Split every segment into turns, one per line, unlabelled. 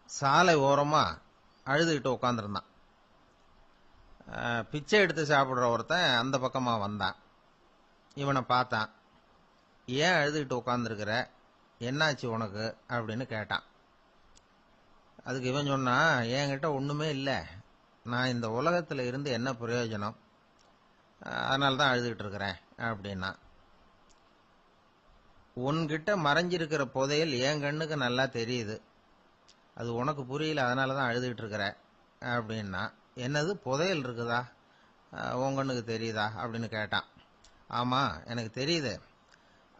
சாலை ஓரமா அழுதுகிட்டு உட்காந்துருந்தான். பிச்சை எடுத்து சாப்பிடுற ஒருத்தன் அந்த பக்கமா வந்தான். இவனை பார்த்தான். ஏன் அழுதுகிட்டு உட்காந்துருக்கிற, என்னாச்சு உனக்கு அப்படின்னு கேட்டான். அதுக்கு இவன் சொன்னான், என்கிட்ட ஒண்ணுமே இல்லை, நான் இந்த உலகத்துல இருந்து என்ன பிரயோஜனம், அதனால தான் அழுதுகிட்டு இருக்கிறேன் அப்படின்னா. உன்கிட்ட மறைஞ்சிருக்கிற புதையல் என் கண்ணுக்கு நல்லா தெரியுது, அது உனக்கு புரியல, அதனால தான் அழுதுகிட்டு இருக்கிற அப்படின்னா. என்னது புதையல் இருக்குதா, உன் கண்ணுக்கு தெரியுதா அப்படின்னு கேட்டான். ஆமா எனக்கு தெரியுது,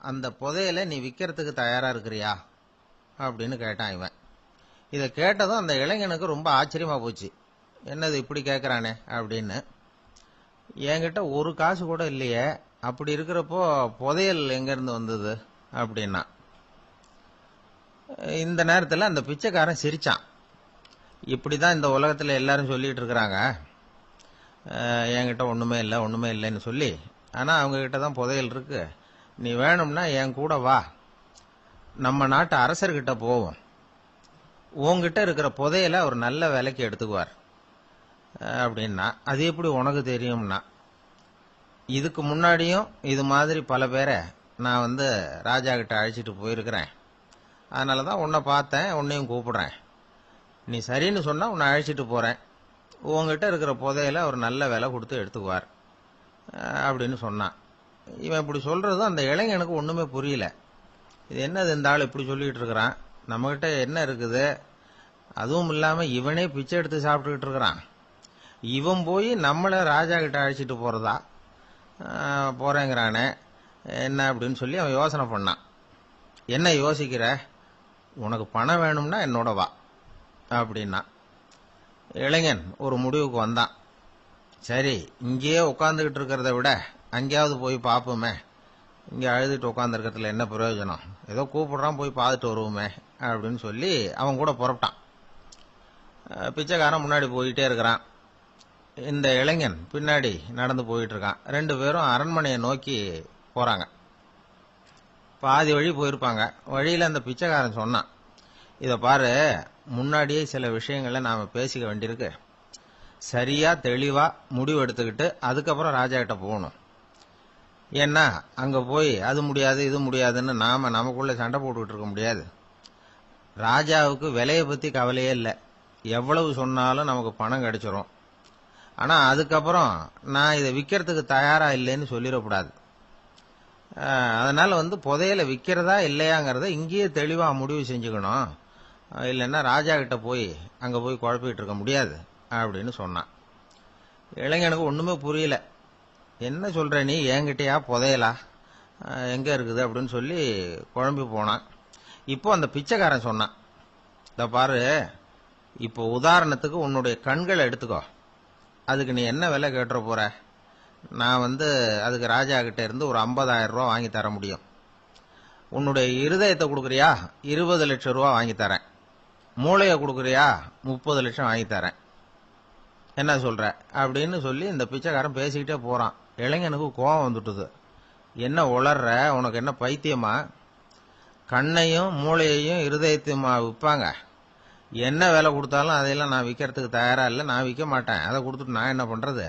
அந்த புதையலை நீ விற்கிறதுக்கு தயாரா இருக்கிறியா அப்படின்னு கேட்டான் இவன். இதை கேட்டதும் அந்த இளைஞனுக்கு ரொம்ப ஆச்சரியமா போச்சு. என்னது இப்படி கேட்கறானே அப்படின்னு. என்கிட்ட ஒரு காசு கூட இல்லையே, அப்படி இருக்கிறப்போ புதையல் எங்க இருந்து வந்தது அப்படின்னா. இந்த நேரத்தில் அந்த பிச்சைக்காரன் சிரிச்சான். இப்படிதான் இந்த உலகத்துல எல்லாரும் சொல்லிட்டு இருக்கிறாங்க, என்கிட்ட ஒண்ணுமே இல்லை ஒண்ணுமே இல்லைன்னு சொல்லி. ஆனா அவங்க கிட்ட தான் புதையல் இருக்கு. நீ வேணும்னா என் கூட வா, நம்ம நாட்டு அரசர்கிட்ட போவோம், உங்ககிட்ட இருக்கிற புதையலை அவர் நல்ல விலைக்கு எடுத்துக்குவார் அப்படின்னா. அது எப்படி உனக்கு தெரியும்னா, இதுக்கு முன்னாடியும் இது மாதிரி பல பேரை நான் ராஜா கிட்ட அழைச்சிட்டு போயிருக்கிறேன், அதனாலதான் உன்னை பார்த்தேன், உன்னையும் கூப்பிடுறேன், நீ சரின்னு சொன்னா உன்னை அழைச்சிட்டு போறேன், உங்ககிட்ட இருக்கிற புதையலை அவர் நல்ல விலை கொடுத்து எடுத்துக்குவார் அப்படின்னு சொன்னான். இவன் இப்படி சொல்றது அந்த இளைஞனுக்கு ஒண்ணுமே புரியல. இது என்னது இந்த ஆள் இப்படி சொல்லிட்டு இருக்கிறான், நம்மகிட்ட என்ன இருக்குது, அதுவும் இல்லாம இவனே பிச்சை எடுத்து சாப்பிட்டுக்கிட்டு இருக்கிறான், இவன் போய் நம்மள ராஜா கிட்ட அழைச்சிட்டு போறதா போறேங்கிறானே என்ன அப்படின்னு சொல்லி அவன் யோசனை பண்ணான். என்ன யோசிக்கிற, உனக்கு பணம் வேணும்னா என்னோட வா அப்படின்னா. இளைஞன் ஒரு முடிவுக்கு வந்தான். சரி, இங்கேயே உட்காந்துக்கிட்டு இருக்கிறத விட அங்கேயாவது போய் பார்ப்போமே, இங்க அழுதுட்டு உட்காந்துருக்கிறதுல என்ன பிரயோஜனம், ஏதோ கூப்பிடுறான் போய் பார்த்துட்டு வருவோமே அப்படின்னு சொல்லி அவன் கூட புறப்பட்டான். பிச்சைக்காரன் முன்னாடி போயிட்டே இருக்கிறான், இந்த இளைஞன் பின்னாடி நடந்து போயிட்டு இருக்கான். ரெண்டு பேரும் அரண்மனையை நோக்கி போறாங்க. பாதி வழி போயிருப்பாங்க. வழியில அந்த பிச்சைக்காரன் சொன்னான், இத பாரு, முன்னாடியே சில விஷயங்களை நாம பேசிக்க வேண்டியிருக்கு, சரியா தெளிவா முடிவு எடுத்துக்கிட்டு அதுக்கப்புறம் ராஜா கிட்ட போகணும். ஏன்னா அங்க போய் அது முடியாது இது முடியாதுன்னு நாம நமக்குள்ள சண்டை போட்டுக்கிட்டு இருக்க முடியாது. ராஜாவுக்கு விலையை பத்தி கவலையே இல்லை, எவ்வளவு சொன்னாலும் நமக்கு பணம் கிடைச்சிரும். ஆனா அதுக்கப்புறம் நான் இதை விற்கிறதுக்கு தயாரா இல்லைன்னு சொல்லிடக்கூடாது. அதனால புதையலை விற்கிறதா இல்லையாங்கிறத இங்கேயே தெளிவா முடிவு செஞ்சுக்கணும், இல்லைன்னா ராஜா கிட்ட போய் அங்க போய் குழப்பிட்டு இருக்க முடியாது அப்படின்னு சொன்னான். இளைஞனுக்கு ஒண்ணுமே புரியல. என்ன சொல்ற நீ, என்கிட்டயா புதையலா, எங்க இருக்குது அப்படின்னு சொல்லி குழம்பி போனான். இப்போ அந்த பிச்சைக்காரன் சொன்னான், இத பாரு, இப்போ உதாரணத்துக்கு உன்னுடைய கண்களை எடுத்துக்கோ, அதுக்கு நீ என்ன விலை கேட்டுற போற, நான் அதுக்கு ராஜா கிட்ட இருந்து ஒரு 50,000 ரூபா வாங்கி தர முடியும். உன்னுடைய இருதயத்தை கொடுக்குறியா, 20 லட்சம் ரூபா வாங்கி தரேன். மூளையை கொடுக்குறியா, 30 லட்சம் வாங்கி தரேன். என்ன சொல்ற அப்படின்னு சொல்லி இந்த பிச்சைக்காரன் பேசிக்கிட்டே போறான். இளைஞனுக்கு கோபம் வந்துட்டுது. என்ன உளர்ற, உனக்கு என்ன பைத்தியமா, கண்ணையும் மூளையையும் இருதயத்தையுமா விற்பாங்க, என்ன விலை கொடுத்தாலும் அதையெல்லாம் நான் விற்கிறதுக்கு தயாரா இல்லை, நான் விற்க மாட்டேன், அதை கொடுத்துட்டு நான் என்ன பண்றது,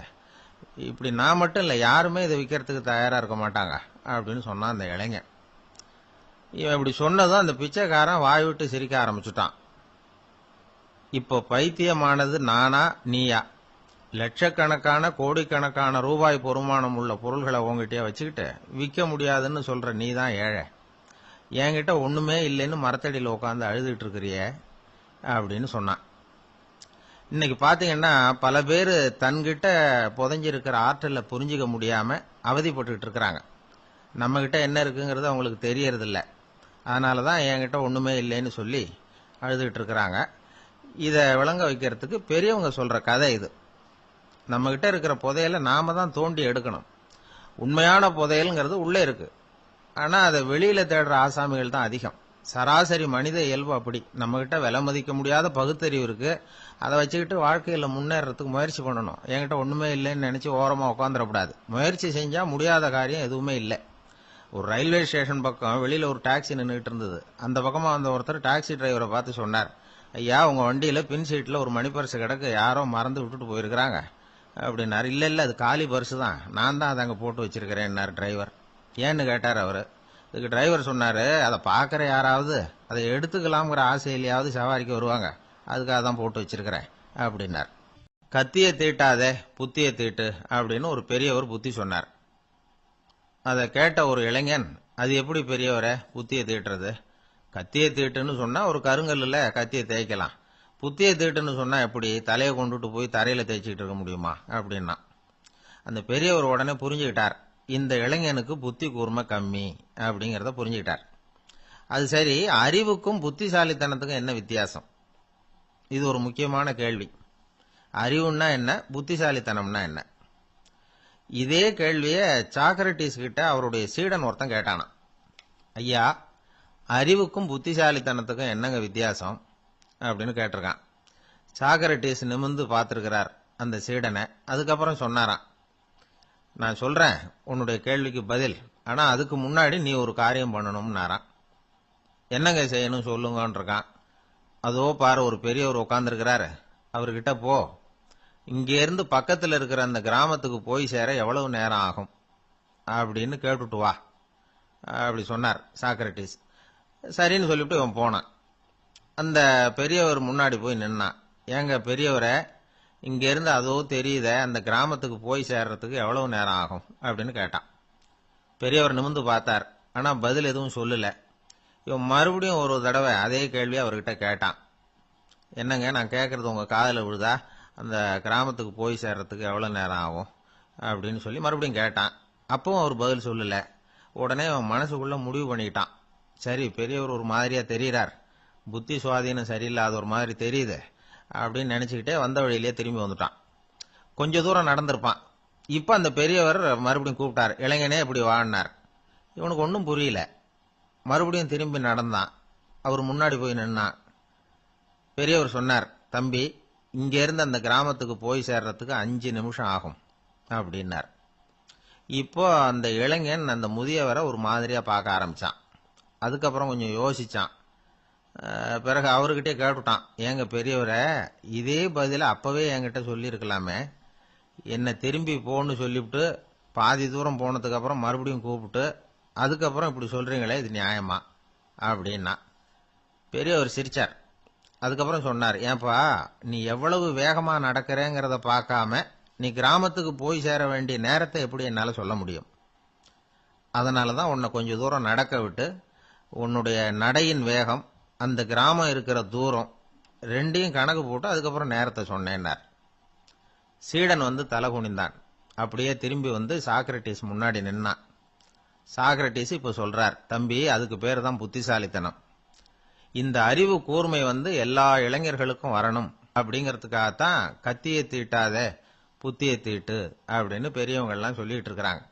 இப்படி நான் மட்டும் இல்லை யாருமே இதை விற்கிறதுக்கு தயாரா இருக்க மாட்டாங்க அப்படின்னு சொன்னான் அந்த இளைஞன். இவன் இப்படி சொன்னதும் அந்த பிச்சைக்காரன் வாய் விட்டு சிரிக்க ஆரம்பிச்சுட்டான். இப்போ பைத்தியமானது நானா நீயா, லட்சக்கணக்கான கோடிக்கணக்கான ரூபாய் பொறுமானம் உள்ள பொருள்களை உங்ககிட்டயே வச்சுக்கிட்டு விற்க முடியாதுன்னு சொல்ற நீ தான் ஏழை, என்கிட்ட ஒண்ணுமே இல்லைன்னு மரத்தடியில் உட்காந்து அழுதுட்டு இருக்கிறிய அப்படின்னு சொன்னான். இன்னைக்கு பாத்தீங்கன்னா பல பேர் தன்கிட்ட புதைஞ்சிருக்கிற ஆற்றலை புரிஞ்சிக்க முடியாம அவதிப்பட்டு இருக்கிறாங்க. நம்ம கிட்ட என்ன இருக்குங்கிறது அவங்களுக்கு தெரியறது இல்லை, அதனாலதான் என்கிட்ட ஒண்ணுமே இல்லைன்னு சொல்லி அழுதுகிட்டு இருக்கிறாங்க. இத விளங்க வைக்கிறதுக்கு பெரியவங்க சொல்ற கதை இது. நம்ம கிட்ட இருக்கிற புதையலை நாம தான் தோண்டி எடுக்கணும். உண்மையான புதையல்ங்கிறது உள்ளே இருக்கு, ஆனா அதை வெளியில தேடுற ஆசாமிகள் தான் அதிகம். சராசரி மனித இயல்பு அப்படி. நம்ம கிட்ட விலை மதிக்க முடியாத பகுத்தறிவு இருக்கு, அதை வச்சுக்கிட்டு வாழ்க்கையில முன்னேறதுக்கு முயற்சி பண்ணணும். என்கிட்ட ஒண்ணுமே இல்லைன்னு நினைச்சு ஓரமா உட்காந்துடக்கூடாது. முயற்சி செஞ்சா முடியாத காரியம் எதுவுமே இல்லை. ஒரு ரயில்வே ஸ்டேஷன் பக்கம் வெளியில ஒரு டாக்ஸி நின்றுட்டு இருந்தது. அந்த பக்கமா வந்த ஒருத்தர் டாக்ஸி டிரைவரை பார்த்து சொன்னார், ஐயா, உங்க வண்டியில பின் சீட்ல ஒரு மணி பர்ஸ் கிடக்கு, யாரோ மறந்து விட்டுட்டு போயிருக்கிறாங்க அப்படின்னாரு. இல்ல அது காலி பர்ஸ் தான், நான் தான் அதை அங்க போட்டு வச்சிருக்கிறேன் டிரைவர். ஏன்னு கேட்டார் அவரு. இதுக்கு டிரைவர் சொன்னாரு, அதை பாக்குற யாராவது அதை எடுத்துக்கலாம்ங்கிற ஆசையிலேயாவது சவாரிக்கு வருவாங்க, அதுக்காக தான் போட்டு வச்சிருக்கிறேன் அப்படின்னார். கத்தியை தீட்டாதே புத்தியை தீட்டு அப்படின்னு ஒரு பெரியவர் புத்தி சொன்னார். அதை கேட்ட ஒரு இளைஞன், அது எப்படி பெரியவரை புத்தியை தீட்டுறது? கத்தியை தீட்டுன்னு சொன்னா ஒரு கருங்கல்ல கத்தியை தேய்க்கலாம், புத்தியை தீட்டுன்னு சொன்னா எப்படி தலையை கொண்டுட்டு போய் தரையில தேய்ச்சிட்டு இருக்க முடியுமா அப்படின்னா. அந்த பெரியவர் உடனே புரிஞ்சுக்கிட்டார், இந்த இளைஞனுக்கு புத்தி கூர்மை கம்மி அப்படிங்கறத புரிஞ்சுக்கிட்டார். அது சரி, அறிவுக்கும் புத்திசாலித்தனத்துக்கும் என்ன வித்தியாசம்? இது ஒரு முக்கியமான கேள்வி. அறிவுன்னா என்ன, புத்திசாலித்தனம்னா என்ன? இதே கேள்விய சாக்ரட்டிஸ் கிட்ட அவருடைய சீடன் ஒருத்தன் கேட்டானா. ஐயா, அறிவுக்கும் புத்திசாலித்தனத்துக்கும் என்னங்க வித்தியாசம் அப்படின்னு கேட்டிருக்கான். சாக்ரட்டிஸ் நிமிர்ந்து பார்த்திருக்கிறார் அந்த சீடனை. அதுக்கப்புறம் சொன்னாராம், நான் சொல்றேன் உன்னுடைய கேள்விக்கு பதில், ஆனா அதுக்கு முன்னாடி நீ ஒரு காரியம் பண்ணணும்னாராம். என்னங்க செய்யணும் சொல்லுங்கன்னு இருக்கான். அதோ பாரு, ஒரு பெரியவர் உட்கார்ந்துருக்கிறாரு, அவர்கிட்ட போ, இங்க இருந்து பக்கத்துல இருக்கிற அந்த கிராமத்துக்கு போய் சேர எவ்வளவு நேரம் ஆகும் அப்படின்னு கேட்டுட்டு வா அப்படி சொன்னார் சாக்ரட்டிஸ். சரின்னு சொல்லிவிட்டு இவன் போனான். அந்த பெரியவர் முன்னாடி போய் நின்னான். ஏங்க பெரியவரை, இங்க இருந்து அதோ தெரியுத அந்த கிராமத்துக்கு போய் சேர்றதுக்கு எவ்வளவு நேரம் ஆகும் அப்படின்னு கேட்டான். பெரியவர் நிமிர்ந்து பார்த்தார், ஆனா பதில் எதுவும் சொல்லல. இவன் மறுபடியும் ஒரு தடவை அதே கேள்வி அவர்கிட்ட கேட்டான். என்னங்க, நான் கேட்கறது உங்க காதுல விழுதா, அந்த கிராமத்துக்கு போய் சேர்றதுக்கு எவ்வளவு நேரம் ஆகும் அப்படின்னு சொல்லி மறுபடியும் கேட்டான். அப்பவும் அவர் பதில் சொல்லல. உடனே அவன் மனசுக்குள்ள முடிவு பண்ணிட்டான், சரி பெரியவர் ஒரு மாதிரியா தெரிகிறார், புத்தி சுவாதீனம் சரியில்லாத ஒரு மாதிரி தெரியுது அப்படின்னு நினைச்சுக்கிட்டே வந்த வழியிலேயே திரும்பி வந்துட்டான். கொஞ்ச தூரம் நடந்திருப்பான். இப்ப அந்த பெரியவர் மறுபடியும் கூப்பிட்டார், இளைஞனே இப்படி வாழ்னார். இவனுக்கு ஒன்றும் புரியல. மறுபடியும் திரும்பி நடந்தான். அவர் முன்னாடி போய் நின்னான். பெரியவர் சொன்னார், தம்பி, இங்க இருந்து அந்த கிராமத்துக்கு போய் சேர்றதுக்கு 5 நிமிஷம் ஆகும் அப்படின்னார். இப்போ அந்த இளைஞன் அந்த முதியவரை ஒரு மாதிரியா பார்க்க ஆரம்பிச்சான். அதுக்கப்புறம் கொஞ்சம் யோசிச்சான். பிறகு அவர்கிட்டே கேட்டுட்டான், ஏங்க பெரியவரை, இதே பதில அப்பவே என்கிட்ட சொல்லி இருக்கலாமே, என்ன திரும்பி போன்னு சொல்லிவிட்டு பாதி தூரம் போனதுக்கு அப்புறம் மறுபடியும் கூப்பிட்டு அதுக்கப்புறம் இப்படி சொல்றீங்களே, இது நியாயமா அப்படின்னா. பெரியவர் சிரிச்சார். அதுக்கப்புறம் சொன்னார், ஏன்பா, நீ எவ்வளவு வேகமா நடக்கிறேங்கிறத பார்க்காம நீ கிராமத்துக்கு போய் சேர வேண்டிய நேரத்தை எப்படி என்னால சொல்ல முடியும்? அதனாலதான் உன்னை கொஞ்சம் தூரம் நடக்க விட்டு உன்னுடைய நடையின் வேகம், அந்த கிராமம் இருக்கிற தூரம் ரெண்டையும் கணக்கு போட்டு அதுக்கப்புறம் நேரத்தை சொன்னேன்னார். சீடன் வந்து தலை குனிந்தான். அப்படியே திரும்பி வந்து சாக்ரட்டிஸ் முன்னாடி நின்னான். சாக்ரட்டிஸ் இப்ப சொல்றார், தம்பி, அதுக்கு பேர் தான் புத்திசாலித்தனம். இந்த அறிவு கூர்மை வந்து எல்லா இளைஞர்களுக்கும் வரணும் அப்படிங்கறதுக்காகத்தான் கத்தியை தீட்டாத புத்தியை தீட்டு அப்படின்னு பெரியவங்க எல்லாம் சொல்லிட்டு இருக்கிறாங்க.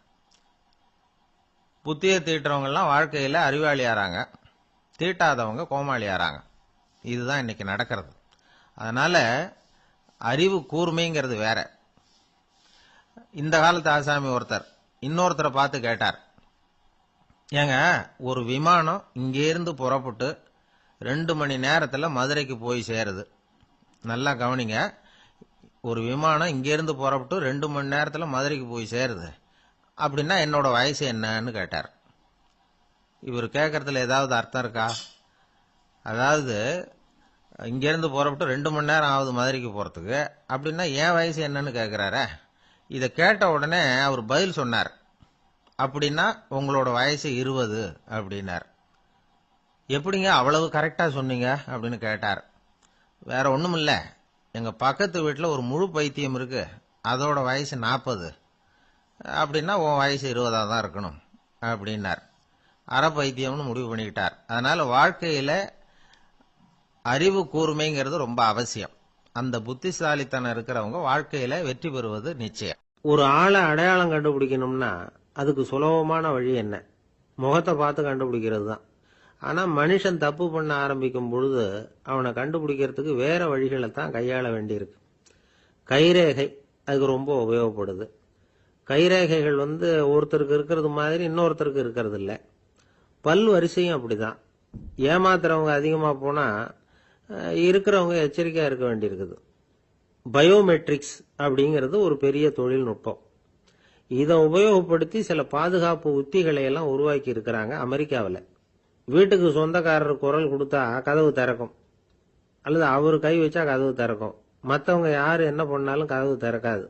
புத்தியை தீட்டுறவங்க எல்லாம் வாழ்க்கையில அறிவாளியாராங்க, தீட்டாதவங்க கோமாளியாராங்க. இதுதான் இன்னைக்கு நடக்கிறது. அதனால அறிவு கூர்மைங்கிறது வேற. இந்த காலத்து ஆசாமி ஒருத்தர் இன்னொருத்தரை பார்த்து கேட்டார், ஏங்க, ஒரு விமானம் இங்கிருந்து புறப்பட்டு 2 மணி நேரத்துல மதுரைக்கு போய் சேருது. நல்லா கவனிங்க, ஒரு விமானம் இங்கிருந்து புறப்பட்டு 2 மணி நேரத்துல மதுரைக்கு போய் சேருது அப்படின்னா என்னோட வயசு என்னன்னு கேட்டார். இவர் கேட்கறதுல ஏதாவது அர்த்தம் இருக்கா? அதாவது இங்கிருந்து புறப்பட்டு 2 மணி நேரம் ஆகுது மதுரைக்கு போறதுக்கு, அப்படின்னா என் வயசு என்னன்னு கேட்கிறார. இதை கேட்ட உடனே அவர் பதில் சொன்னார், அப்படின்னா உங்களோட வயசு 20 அப்படின்னார். எப்படிங்க அவ்வளவு கரெக்டா சொன்னீங்க அப்படின்னு கேட்டார். வேற ஒண்ணும் இல்ல, எங்க பக்கத்து வீட்டுல ஒரு முழு பைத்தியம் இருக்கு, அதோட வயசு 40, அப்படின்னா உன் வயசு 20 தான் இருக்கணும் அப்படின்னார். அரை பைத்தியம்னு முடிவு பண்ணிக்கிட்டார். அதனால வாழ்க்கையில அறிவு கூர்மைங்கிறது ரொம்ப அவசியம். அந்த புத்திசாலித்தனம் இருக்கிறவங்க வாழ்க்கையில வெற்றி பெறுவது நிச்சயம்.
ஒரு ஆளை அடையாளம் கண்டுபிடிக்கணும்னா அதுக்கு சுலபமான வழி என்ன? முகத்தை பார்த்து கண்டுபிடிக்கிறது தான். ஆனா மனுஷன் தப்பு பண்ண ஆரம்பிக்கும் பொழுது அவனை கண்டுபிடிக்கிறதுக்கு வேற வழிகளை தான் கையாள வேண்டியிருக்கு. கைரேகை அதுக்கு ரொம்ப உபயோகப்படுது. கைரேகைகள் ஒருத்தருக்கு இருக்கிறது மாதிரி இன்னொருத்தருக்கு இருக்கிறது இல்லை. பல் வரிசையும் அப்படிதான். ஏமாத்துறவங்க அதிகமா போனா இருக்கிறவங்க எச்சரிக்கையா இருக்க வேண்டியிருக்குது. பயோமெட்ரிக்ஸ் அப்படிங்கிறது ஒரு பெரிய தொழில்நுட்பம். இதை உபயோகப்படுத்தி சில பாதுகாப்பு உத்திகளை எல்லாம் உருவாக்கி இருக்கிறாங்க அமெரிக்காவில். வீட்டுக்கு சொந்தக்காரர் குரல் கொடுத்தா கதவு திறக்கும், அல்லது அவர் கை வச்சா கதவு திறக்கும். மற்றவங்க யாரு என்ன பண்ணாலும் கதவு திறக்காது.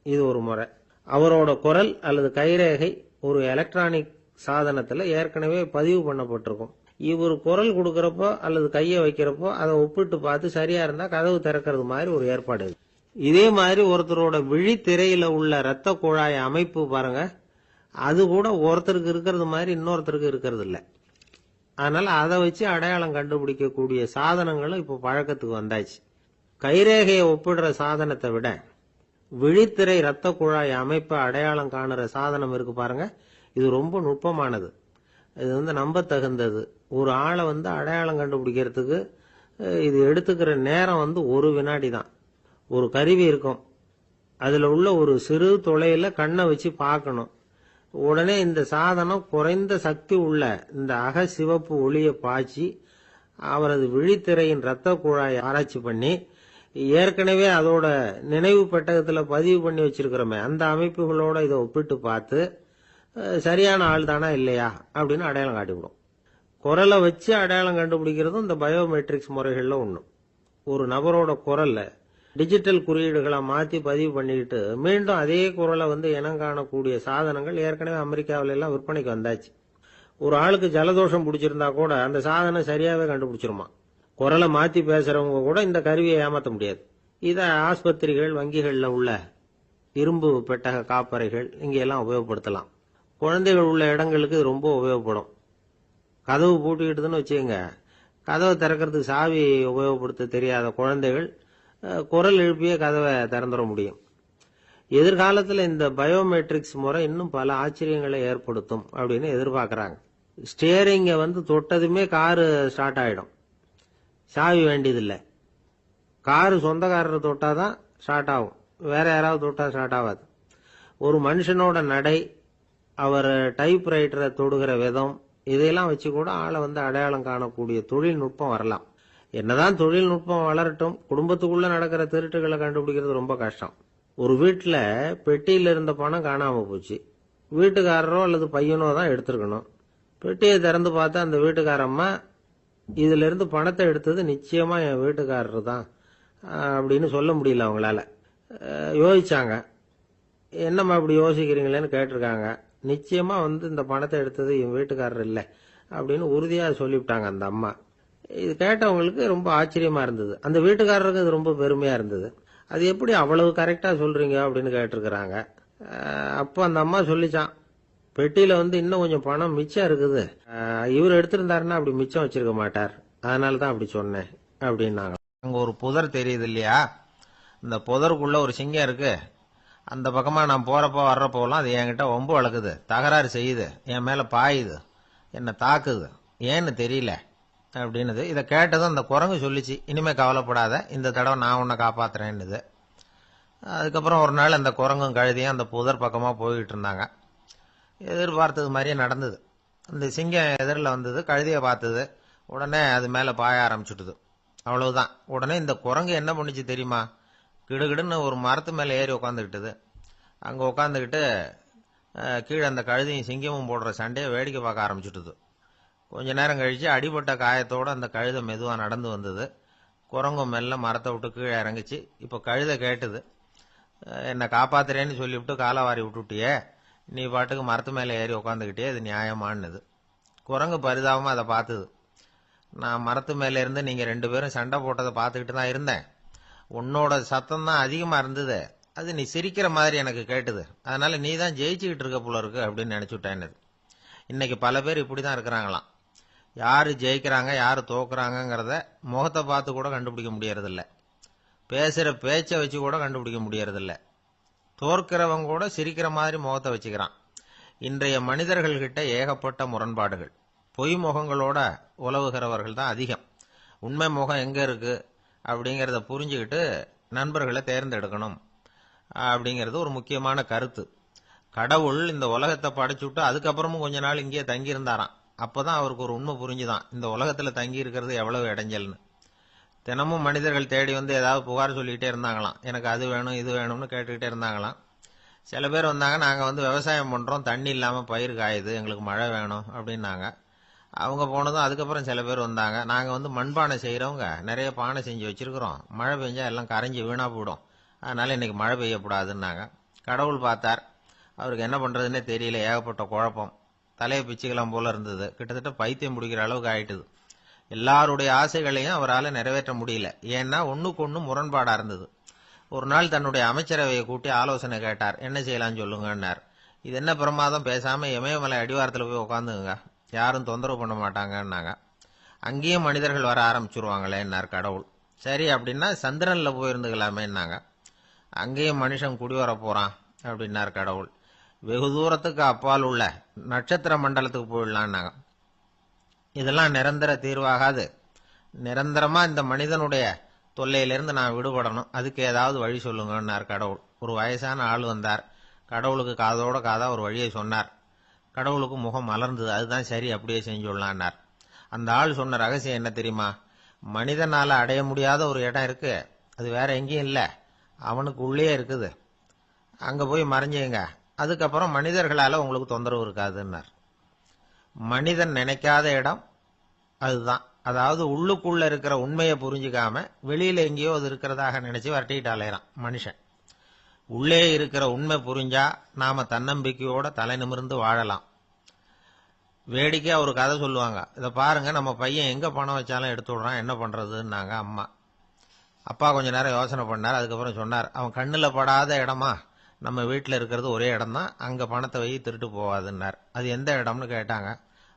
இது ஒரு முறை. அவரோட குரல் அல்லது கைரேகை ஒரு எலக்ட்ரானிக் சாதனத்துல ஏற்கனவே பதிவு பண்ணப்பட்டிருக்கும். இவர் குரல் கொடுக்கறப்போ அல்லது கையை வைக்கிறப்போ அதை ஒப்பிட்டு பார்த்து சரியா இருந்தா கதவு திறக்கிறது மாதிரி ஒரு ஏற்பாடு இது. இதே மாதிரி ஒருத்தரோட விழித்திரையில உள்ள இரத்த குழாய் அமைப்பு பாருங்க, அது கூட ஒருத்தருக்கு இருக்கிறது மாதிரி இன்னொருத்தருக்கு இருக்கிறது இல்லை. அதனால அதை வச்சு அடையாளம் கண்டுபிடிக்கக்கூடிய சாதனங்களும் இப்போ பழக்கத்துக்கு வந்தாச்சு. கைரேகையை ஒப்பிடுற சாதனத்தை விட விழித்திரை இரத்த குழாய் அமைப்பை அடையாளம் காணுற சாதனம் இருக்கு பாருங்க, இது ரொம்ப நுட்பமானது. இது நம்ப தகுந்தது. ஒரு ஆளை அடையாளம் கண்டுபிடிக்கிறதுக்கு இது எடுத்துக்கிற நேரம் ஒரு வினாடி தான். ஒரு கருவி இருக்கும், அதுல உள்ள ஒரு சிறு துளையில கண்ணை வச்சு பார்க்கணும். உடனே இந்த சாதனம் குறைந்த சக்தி உள்ள இந்த அகசிவப்பு ஒளியை பாய்ச்சி அவரது விழித்திரையின் இரத்த குழாயை ஆராய்ச்சி பண்ணி ஏற்கனவே அதோட நினைவு பெட்டகத்துல பதிவு பண்ணி வச்சிருக்கிறோமே அந்த அமைப்புகளோட இதை ஒப்பிட்டு பார்த்து சரியான ஆள் தானா இல்லையா அப்படின்னு அடையாளம் காட்டிவிடும். குரலை வச்சு அடையாளம் கண்டுபிடிக்கிறதும் இந்த பயோமெட்ரிக்ஸ் முறைகள்ல ஒண்ணு. ஒரு நபரோட குரல்ல டிஜிட்டல் குறியீடுகளை மாத்தி பதிவு பண்ணிக்கிட்டு மீண்டும் அதே குரலை இனம் காணக்கூடிய சாதனங்கள் ஏற்கனவே அமெரிக்காவில எல்லாம் விற்பனைக்கு வந்தாச்சு. ஒரு ஆளுக்கு ஜலதோஷம் பிடிச்சிருந்தா கூட அந்த சாதனம் சரியாவே கண்டுபிடிச்சிருமா. குரலை மாத்தி பேசுறவங்க கூட இந்த கருவியை ஏமாற்ற முடியாது. இத ஆஸ்பத்திரிகள், வங்கிகள்ல உள்ள இரும்பு பெட்டக காப்பறைகள் இங்கெல்லாம் உபயோகப்படுத்தலாம். குழந்தைகள் உள்ள இடங்களுக்கு இது ரொம்ப உபயோகப்படும். கதவு பூட்டிக்கிட்டுதுன்னு வச்சுக்கோங்க, கதவை திறக்கிறதுக்கு சாவி உபயோகப்படுத்த தெரியாத குழந்தைகள் குரல் எழுப்பிய கதவை திறந்துட முடியும். எதிர்காலத்தில் இந்த பயோமெட்ரிக்ஸ் முறை இன்னும் பல ஆச்சரியங்களை ஏற்படுத்தும் அப்படின்னு எதிர்பார்க்கறாங்க. ஸ்டியரிங்க தொட்டதுமே காரு ஸ்டார்ட் ஆயிடும், சாவி வேண்டியதில்லை. காரு சொந்தக்காரரை தொட்டாதான் ஸ்டார்ட் ஆகும், வேற யாராவது தொட்டா ஸ்டார்ட் ஆகாது. ஒரு மனுஷனோட நடை, அவர் டைப்ரைட்டரை தொடுகிற விதம், இதையெல்லாம் வச்சு கூட ஆளை அடையாளம் காணக்கூடிய தொழில்நுட்பம் வரலாம். என்னதான் தொழில்நுட்பம் வளரட்டும், குடும்பத்துக்குள்ள நடக்கிற திருட்டுகளை கண்டுபிடிக்கிறது ரொம்ப கஷ்டம். ஒரு வீட்டுல பெட்டியில இருந்த பணம் காணாம போச்சு, வீட்டுக்காரரோ அல்லது பையனோ தான் எடுத்திருக்கணும். பெட்டியை திறந்து பார்த்தா அந்த வீட்டுக்காரம்மா இதுல இருந்து பணத்தை எடுத்தது நிச்சயமா என் வீட்டுக்காரரு தான் அப்படின்னு சொல்ல முடியல அவங்களால. யோசிச்சாங்க. என்னம்மா இப்படி யோசிக்கிறீங்களேன்னு கேட்டிருக்காங்க. நிச்சயமா இந்த பணத்தை எடுத்தது என் வீட்டுக்காரர் இல்லை அப்படின்னு உறுதியா சொல்லிவிட்டாங்க அந்த அம்மா. இது கேட்டவங்களுக்கு ரொம்ப ஆச்சரியமா இருந்தது. அந்த வீட்டுக்காரருக்கு அது ரொம்ப பெருமையா இருந்தது. அது எப்படி அவ்வளவு கரெக்டா சொல்றீங்க அப்படின்னு கேட்டிருக்கிறாங்க. அப்போ அந்த அம்மா சொல்லிச்சான், பெட்டியில இன்னும் கொஞ்சம் பணம் மிச்சம் இருக்குது, இவர் எடுத்திருந்தாருன்னா அப்படி மிச்சம் வச்சிருக்க மாட்டார், அதனாலதான் அப்படி சொன்னேன் அப்படின்னாங்க.
அங்க ஒரு புதர் தெரியுது இல்லையா, இந்த புதருக்குள்ள ஒரு சிங்கம் இருக்கு. அந்த பக்கமா நான் போறப்போ வர்றப்போலாம் அது என்கிட்ட வம்பு வளர்க்குது, தகராறு செய்யுது, என் மேல பாயுது, என்னை தாக்குது, ஏன்னு தெரியல அப்படின்னுது. இதை கேட்டதும் அந்த குரங்கு சொல்லிச்சு, இனிமே கவலைப்படாத, இந்த தடவை நான் உன்னை காப்பாத்துறேன்னுது. அதுக்கப்புறம் ஒரு நாள் அந்த குரங்கும் கழுதியும் அந்த புதர் பக்கமா போய்கிட்டு இருந்தாங்க. எதிர்பார்த்தது மாதிரியே நடந்தது. அந்த சிங்கம் எதிரில் வந்தது, கழுதியை பார்த்தது, உடனே அது மேல பாய ஆரம்பிச்சுட்டுது. அவ்வளவுதான். உடனே இந்த குரங்கு என்ன பண்ணிச்சு தெரியுமா, கிடுகிடுன்னு ஒரு மரத்து மேல ஏறி உட்காந்துக்கிட்டது. அங்க உட்காந்துக்கிட்டு கீழே அந்த கழுதையும் சிங்கமும் போடுற சண்டையை வேடிக்கை பார்க்க ஆரம்பிச்சுட்டுது. கொஞ்ச நேரம் கழிச்சு அடிபட்ட காயத்தோட அந்த கழுதை மெதுவா நடந்து வந்தது. குரங்கும் மெல்ல மரத்தை விட்டு கீழே இறங்குச்சு. இப்ப கழுதை கேட்டுது, என்னை காப்பாத்துறேன்னு சொல்லிவிட்டு காலவாரி விட்டுட்டியே, நீ பாட்டுக்கு மரத்து மேல ஏறி உட்காந்துக்கிட்டே, இது நியாயமானது. குரங்கு பரிதாபமா அதை பார்த்தது. நான் மரத்து மேல இருந்து நீங்க 2 பேரும் சண்டை போட்டதை பார்த்துக்கிட்டு தான் இருந்தேன், உன்னோட சத்தம் தான் அதிகமா இருந்தது, அது நீ சிரிக்கிற மாதிரி எனக்கு கேட்டுது, அதனால நீ தான் ஜெயிச்சுக்கிட்டு இருக்க போல இருக்கு அப்படின்னு நினைச்சுட்டேன்னு. இன்னைக்கு பல பேர் இப்படிதான் இருக்கிறாங்களாம். யாரு ஜெயிக்கிறாங்க யாரு தோக்குறாங்கிறத முகத்தை பார்த்து கூட கண்டுபிடிக்க முடியறதில்ல, பேசுற பேச்சை வச்சு கூட கண்டுபிடிக்க முடியறதில்ல. தோற்கிறவங்க கூட சிரிக்கிற மாதிரி முகத்தை வச்சுக்கிறான். இன்றைய மனிதர்கள் கிட்ட ஏகப்பட்ட முரண்பாடுகள். பொய் முகங்களோட உலவுகிறவர்கள் தான் அதிகம். உண்மை முகம் எங்க இருக்கு அப்படிங்கறத புரிஞ்சுக்கிட்டு நண்பர்களை தேர்ந்தெடுக்கணும் அப்படிங்கிறது ஒரு முக்கியமான கருத்து. கடவுள் இந்த உலகத்தை படைச்சுட்டு அதுக்கப்புறமும் கொஞ்ச நாள் இங்கே தங்கி இருந்தாராம். அப்பதான் அவருக்கு ஒரு உண்மை புரிஞ்சுதான், இந்த உலகத்துல தங்கி இருக்கிறது எவ்வளவு இடைஞ்சல்னு. தினமும் மனிதர்கள் தேடி வந்து ஏதாவது புகார் சொல்லிக்கிட்டே இருந்தாங்களாம். எனக்கு அது வேணும் இது வேணும்னு கேட்டுக்கிட்டே இருந்தாங்களாம். சில பேர் வந்தாங்க, நாங்கள் வந்து விவசாயம் பண்ணுறோம், தண்ணி இல்லாமல் பயிர் காயுது, எங்களுக்கு மழை வேணும் அப்படின்னாங்க. அவங்க போனதும் அதுக்கப்புறம் சில பேர் வந்தாங்க, நாங்கள் வந்து மண்பானை செய்கிறவங்க, நிறைய பானை செஞ்சு வச்சிருக்கிறோம், மழை பெஞ்சா எல்லாம் கரைஞ்சி வீணாக போயிடும், அதனால இன்னைக்கு மழை பெய்யக்கூடாதுன்னாங்க. கடவுள் பார்த்தார், அவருக்கு என்ன பண்ணுறதுன்னே தெரியல, ஏகப்பட்ட குழப்பம், தலையை பிச்சுக்கலாம் போல இருந்தது, கிட்டத்தட்ட பைத்தியம் முடிக்கிற அளவுக்கு ஆயிட்டுது. எல்லாருடைய ஆசைகளையும் அவரால் நிறைவேற்ற முடியல, ஏன்னா ஒன்றுக்கு ஒன்று முரண்பாடாக இருந்தது. ஒரு நாள் தன்னுடைய அமைச்சரவையை கூட்டி ஆலோசனை கேட்டார். என்ன செய்யலாம்னு சொல்லுங்கன்னார். இது என்ன பிரமாதம், பேசாமல் இமயமலை அடிவாரத்தில் போய் உட்காந்துங்க, யாரும் தொந்தரவு பண்ண மாட்டாங்கன்னாங்க. அங்கேயும் மனிதர்கள் வர ஆரம்பிச்சுருவாங்களேன்னார் கடவுள். சரி அப்படின்னா சந்திரனில் போயிருந்துக்கலாமேன்னாங்க. அங்கேயும் மனுஷன் குடி வர போகிறான் அப்படின்னார் கடவுள். வெகு தூரத்துக்கு அப்பால் உள்ள நட்சத்திர மண்டலத்துக்கு போயிடலான்னாங்க. இதெல்லாம் நிரந்தர தீர்வாகாது, நிரந்தரமா இந்த மனிதனுடைய தொல்லையிலிருந்து நான் விடுபடணும், அதுக்கு ஏதாவது வழி சொல்லுங்கன்னார் கடவுள். ஒரு வயசான ஆள் வந்தார். கடவுளுக்கு காதோட காதா ஒரு வழியை சொன்னார். கடவுளுக்கு முகம் மலர்ந்தது. அதுதான் சரி, அப்படியே செஞ்சுடலான்னார். அந்த ஆள் சொன்ன ரகசியம் என்ன தெரியுமா? மனிதனால அடைய முடியாத ஒரு இடம் இருக்கு, அது வேற எங்கேயும் இல்லை, அவனுக்கு உள்ளே இருக்குது, அங்க போய் மறைஞ்சுங்க, அதுக்கப்புறம் மனிதர்களால உங்களுக்கு தொந்தரவு இருக்காதுன்னார். மனிதன் நினைக்காத இடம் அதுதான். அதாவது உள்ளுக்குள்ள இருக்கிற உண்மையை புரிஞ்சுக்காம வெளியில எங்கேயோ அது இருக்கிறதாக நினைச்சு வரட்டிட்டு அலையறான் மனுஷன். உள்ளே இருக்கிற உண்மை புரிஞ்சா நாம தன்னம்பிக்கையோட தலை நிமிர்ந்து வாழலாம். வேடிக்கையா ஒரு கதை சொல்லுவாங்க. இதை பாருங்க, நம்ம பையன் எங்க பணம் வச்சாலும் எடுத்து விடுறான், என்ன பண்றதுன்னாங்க அம்மா. அப்பா கொஞ்ச நேரம் யோசனை பண்ணார். அதுக்கப்புறம் சொன்னார், அவன் கண்ணுல படாத இடமா நம்ம வீட்டில் இருக்கிறது ஒரே இடம் தான், அங்க பணத்தை வை திருட்டு போவாதுன்னார். அது எந்த இடம்னு கேட்டாங்க.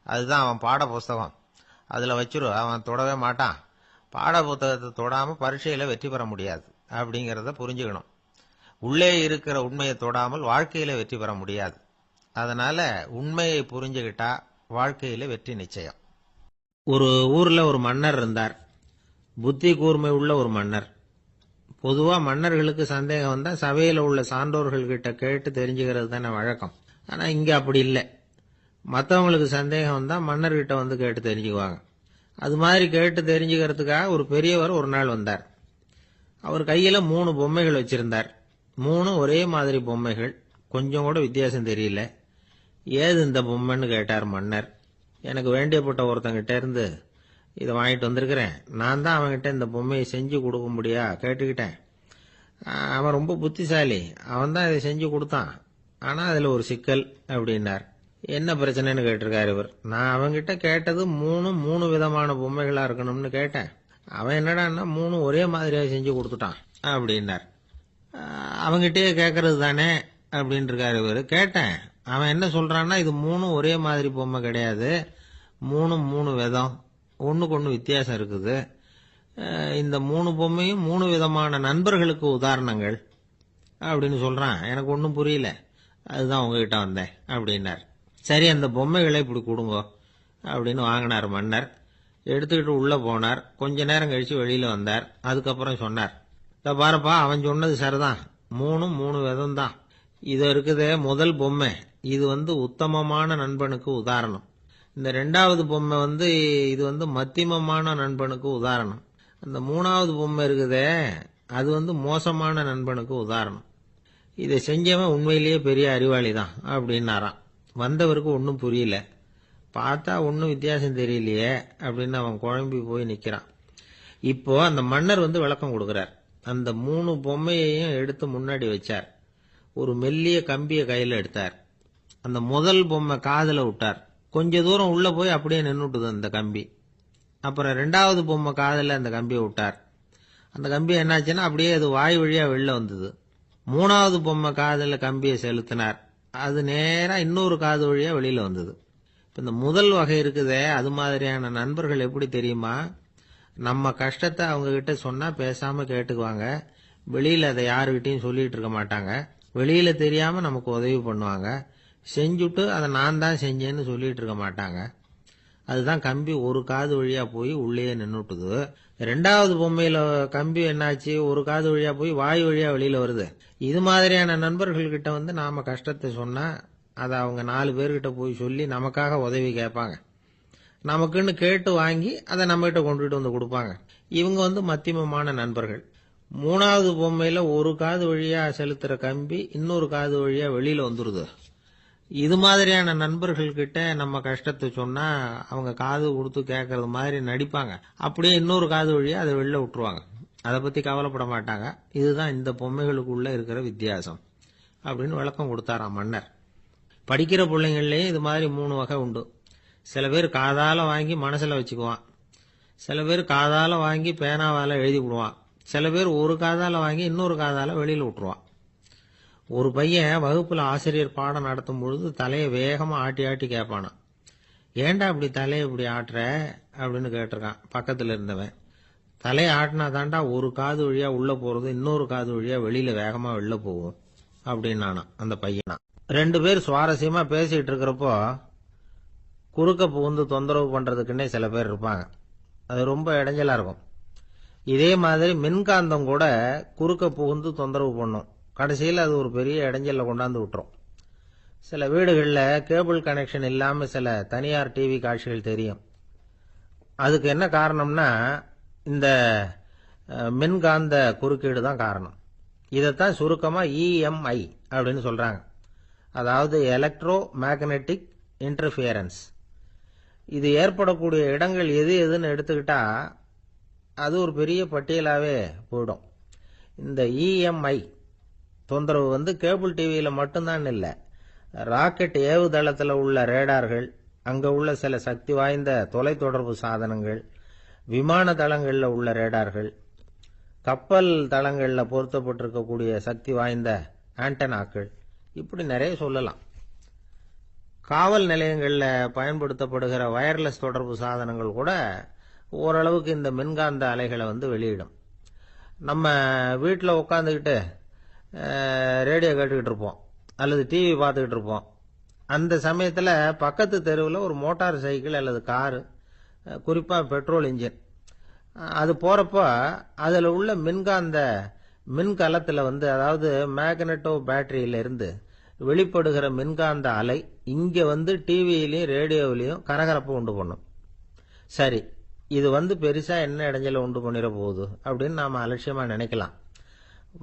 அதுதான் அவன் பாட புஸ்தகம், அதுல வச்சிரு, அவன் தொடவே மாட்டான், பாட புத்தகத்தை தொடாம பரீட்சையில வெற்றி பெற முடியாது அப்படிங்கறத புரிஞ்சுக்கணும். உள்ளே இருக்கிற உண்மையை தொடாமல் வாழ்க்கையில வெற்றி பெற முடியாது. அதனால உண்மையை புரிஞ்சுக்கிட்டா வாழ்க்கையில வெற்றி நிச்சயம்.
ஒரு ஊர்ல ஒரு மன்னர் இருந்தார். புத்தி கூர்மை உள்ள ஒரு மன்னர். பொதுவா மன்னர்களுக்கு சந்தேகம் வந்தா சபையில உள்ள சான்றோர்கள் கிட்ட கேட்டு தெரிஞ்சுக்கிறது தானே வழக்கம். ஆனா இங்க அப்படி இல்லை. மற்றவங்களுக்கு சந்தேகம் வந்தா மன்னர்கிட்ட வந்து கேட்டு தெரிஞ்சுக்குவாங்க. அது மாதிரி கேட்டு தெரிஞ்சுக்கிறதுக்காக ஒரு பெரியவர் ஒரு நாள் வந்தார். அவர் கையில 3 பொம்மைகள் வச்சிருந்தார். 3 ஒரே மாதிரி பொம்மைகள், கொஞ்சம் கூட வித்தியாசம் தெரியல. ஏது இந்த பொம்மைன்னு கேட்டார் மன்னர். எனக்கு வேண்டியப்பட்ட ஒருத்தங்கிட்ட இருந்து இதை வாங்கிட்டு வந்திருக்கிறேன், நான் தான் அவன்கிட்ட இந்த பொம்மையை செஞ்சு கொடுக்கும்படியா கேட்டுக்கிட்டேன். அவன் ரொம்ப புத்திசாலி, அவன் தான் இதை செஞ்சு கொடுத்தான், ஆனா அதுல ஒரு சிக்கல் அப்படின்னார். என்ன பிரச்சனைன்னு கேட்டிருக்காரு இவர். நான் அவன்கிட்ட கேட்டது 3 விதமான பொம்மைகளா இருக்கணும்னு கேட்டேன், அவன் என்னடான்னா 3 ஒரே மாதிரியா செஞ்சு கொடுத்துட்டான் அப்படின்னார். அவங்கிட்டயே கேட்கறது தானே அப்படின்னு இருக்காரு இவர். கேட்டேன், அவன் என்ன சொல்றான்னா இது 3 ஒரே மாதிரி பொம்மை கிடையாது, 3 விதம், ஒண்ணுக்கு ஒண்ணு வித்தியாசம் இருக்குது. இந்த 3 பொம்மையும் 3 விதமான நண்பர்களுக்கு உதாரணங்கள் அப்படின்னு சொல்றான். எனக்கு ஒன்றும் புரியல, அதுதான் உங்ககிட்ட வந்தேன் அப்படின்னார். சரி, அந்த பொம்மைகளை இப்படி கொடுங்க அப்படின்னு வாங்கினார் மன்னர். எடுத்துக்கிட்டு உள்ள போனார். கொஞ்ச நேரம் கழிச்சு வெளியில வந்தார். அதுக்கப்புறம் சொன்னார், இத பாருப்பா, அவன் சொன்னது சரிதான், 3 விதம் தான். இது இருக்குதே முதல் பொம்மை, இது உத்தமமான நண்பனுக்கு உதாரணம். இந்த 2வது பொம்மை இது மத்தியமமான நண்பனுக்கு உதாரணம். அந்த 3வது பொம்மை இருக்குதே அது மோசமான நண்பனுக்கு உதாரணம். இதை செஞ்சவன் உண்மையிலேயே பெரிய அறிவாளி தான் அப்படின்னாராம். வந்தவருக்கு ஒன்றும் புரியல. பார்த்தா ஒன்றும் வித்தியாசம் தெரியலையே அப்படின்னு அவன் குழம்பி போய் நிக்கிறான். இப்போ அந்த மன்னர் விளக்கம் கொடுக்கிறார். அந்த 3 பொம்மையையும் எடுத்து முன்னாடி வச்சார். ஒரு மெல்லிய கம்பிய கையில எடுத்தார். அந்த முதல் பொம்மை காதுல விட்டார். கொஞ்ச தூரம் உள்ள போய் அப்படியே நின்னுட்டுது அந்த கம்பி. அப்புறம் 2வது பொம்மை காதுல அந்த கம்பியை விட்டார். அந்த கம்பி என்னாச்சுன்னா அப்படியே அது வாய் வழியா வெளில வந்தது. 3வது பொம்மை காதுல கம்பியை செலுத்தினார். அது நேரா இன்னொரு காது வழியா வெளியில வந்தது. இப்ப இந்த முதல் வகை இருக்குதே, அது மாதிரியான நண்பர்கள் எப்படி தெரியுமா? நம்ம கஷ்டத்தை அவங்க கிட்ட சொன்னா பேசாம கேட்டுக்குவாங்க. வெளியில அதை யாருகிட்டையும் சொல்லிட்டு இருக்க மாட்டாங்க. வெளியில தெரியாம நமக்கு உதவி பண்ணுவாங்க. செஞ்சுட்டு அதை நான் தான் செஞ்சேன்னு சொல்லிட்டு இருக்க மாட்டாங்க. அதுதான் கம்பி ஒரு காது வழியா போய் உள்ளே நின்னுட்டுது. 2வது பொம்மையில கம்பி என்னாச்சு, ஒரு காது வழியா போய் வாய் வழியா வெளியில வருது. இது மாதிரியான நண்பர்கள் கிட்ட நாம கஷ்டத்தை சொன்னா அதை அவங்க 4 பேர்கிட்ட போய் சொல்லி நமக்காக உதவி கேட்பாங்க. நமக்குன்னு கேட்டு வாங்கி அதை நம்ம கிட்ட கொண்டுட்டு வந்து கொடுப்பாங்க. இவங்க மத்தியமமான நண்பர்கள். மூணாவது பொம்மையில ஒரு காது வழியா செலுத்துற கம்பி இன்னொரு காது வழியா வெளியில வந்துருது. இது மாதிரியான நண்பர்கள் கிட்ட நம்ம கஷ்டத்தை சொன்னா அவங்க காது கொடுத்து கேட்கறது மாதிரி நடிப்பாங்க. அப்படியே இன்னொரு காது வழியா அதை வெளில விட்டுருவாங்க. அதை பத்தி கவலைப்பட மாட்டாங்க. இதுதான் இந்த பொம்மைகளுக்குள்ள இருக்கிற வித்தியாசம் அப்படின்னு விளக்கம் கொடுத்தாராம் மன்னர். படிக்கிற பிள்ளைங்கள்லயே இது மாதிரி 3 வகை உண்டு. சில பேர் காதால வாங்கி மனசுல வச்சுக்குவான். சில பேர் காதால வாங்கி பேனாவால எழுதி விடுவான். சில பேர் ஒரு காதால வாங்கி இன்னொரு காதால வெளியில விட்டுருவான். ஒரு பையன் வகுப்புல ஆசிரியர் பாடம் நடத்தும் பொழுது தலையை வேகமா ஆட்டி ஆட்டி கேட்பானான். ஏன்டா இப்படி தலையை இப்படி ஆட்டுற அப்படின்னு கேட்டிருக்கான் பக்கத்துல இருந்தவன். தலையை ஆட்டினா தாண்டா ஒரு காது வழியா உள்ள போறது இன்னொரு காது வழியா வெளியில வேகமா வெளில போகும் அப்படின்னானா அந்த பையனா. 2 பேர் சுவாரஸ்யமா பேசிட்டு இருக்கிறப்போ குறுக்க புகுந்து தொந்தரவு பண்றதுக்குன்னே சில பேர் இருப்பாங்க. அது ரொம்ப இடைஞ்சலா இருக்கும். இதே மாதிரி மின்காந்தம் கூட குறுக்க புகுந்து தொந்தரவு பண்ணும். கடைசியில் அது ஒரு பெரிய இடைஞ்சல கொண்டாந்து விட்டுரும். சில வீடுகளில் கேபிள் கனெக்ஷன் இல்லாம சில தனியார் டிவி காட்சிகள் தெரியும். அதுக்கு என்ன காரணம்னா இந்த மின்காந்த குறுக்கீடு தான் காரணம். இதைத்தான் சுருக்கமா EMI அப்படின்னு சொல்றாங்க. அதாவது எலக்ட்ரோ மேக்னெட்டிக் இன்டர்ஃபியரன்ஸ். இது ஏற்படக்கூடிய இடங்கள் எது எதுன்னு எடுத்துக்கிட்டா அது ஒரு பெரிய பட்டியலாவே போயிடும். இந்த EMI தொந்தரவு கேபிள் டிவியில மட்டும்தான் இல்லை, ராக்கெட் ஏவுதளத்தில் உள்ள ரேடார்கள், அங்க உள்ள சில சக்தி வாய்ந்த தொலைத்தொடர்பு சாதனங்கள், விமான தளங்களில் உள்ள ரேடார்கள், கப்பல் தளங்களில் பொருத்தப்பட்டிருக்கக்கூடிய சக்தி வாய்ந்த ஆண்டனாக்கள், இப்படி நிறைய சொல்லலாம். காவல் நிலையங்களில் பயன்படுத்தப்படுகிற வயர்லெஸ் தொடர்பு சாதனங்கள் கூட ஓரளவுக்கு இந்த மின்காந்த அலைகளை வெளியிடும். நம்ம வீட்டில் உட்காந்துக்கிட்டு ரேடியோ கேட்டுக்கிட்டு இருப்போம் அல்லது டிவி பார்த்துக்கிட்டு இருப்போம். அந்த சமயத்தில் பக்கத்து தெருவில் ஒரு மோட்டார் சைக்கிள் அல்லது காரு, குறிப்பாக பெட்ரோல் இன்ஜின், அது போகிறப்போ அதில் உள்ள மின்கலத்தில் அதாவது மேக்னெட்டோ பேட்டரியிலிருந்து வெளிப்படுகிற மின்காந்த அலை இங்கே டிவியிலையும் ரேடியோவிலையும் கரகரப்பை உண்டு பண்ணும். சரி, இது பெருசா என்ன இடைஞ்சல உண்டு பண்ணிட போகுது அப்படின்னு நாம அலட்சியமா நினைக்கலாம்.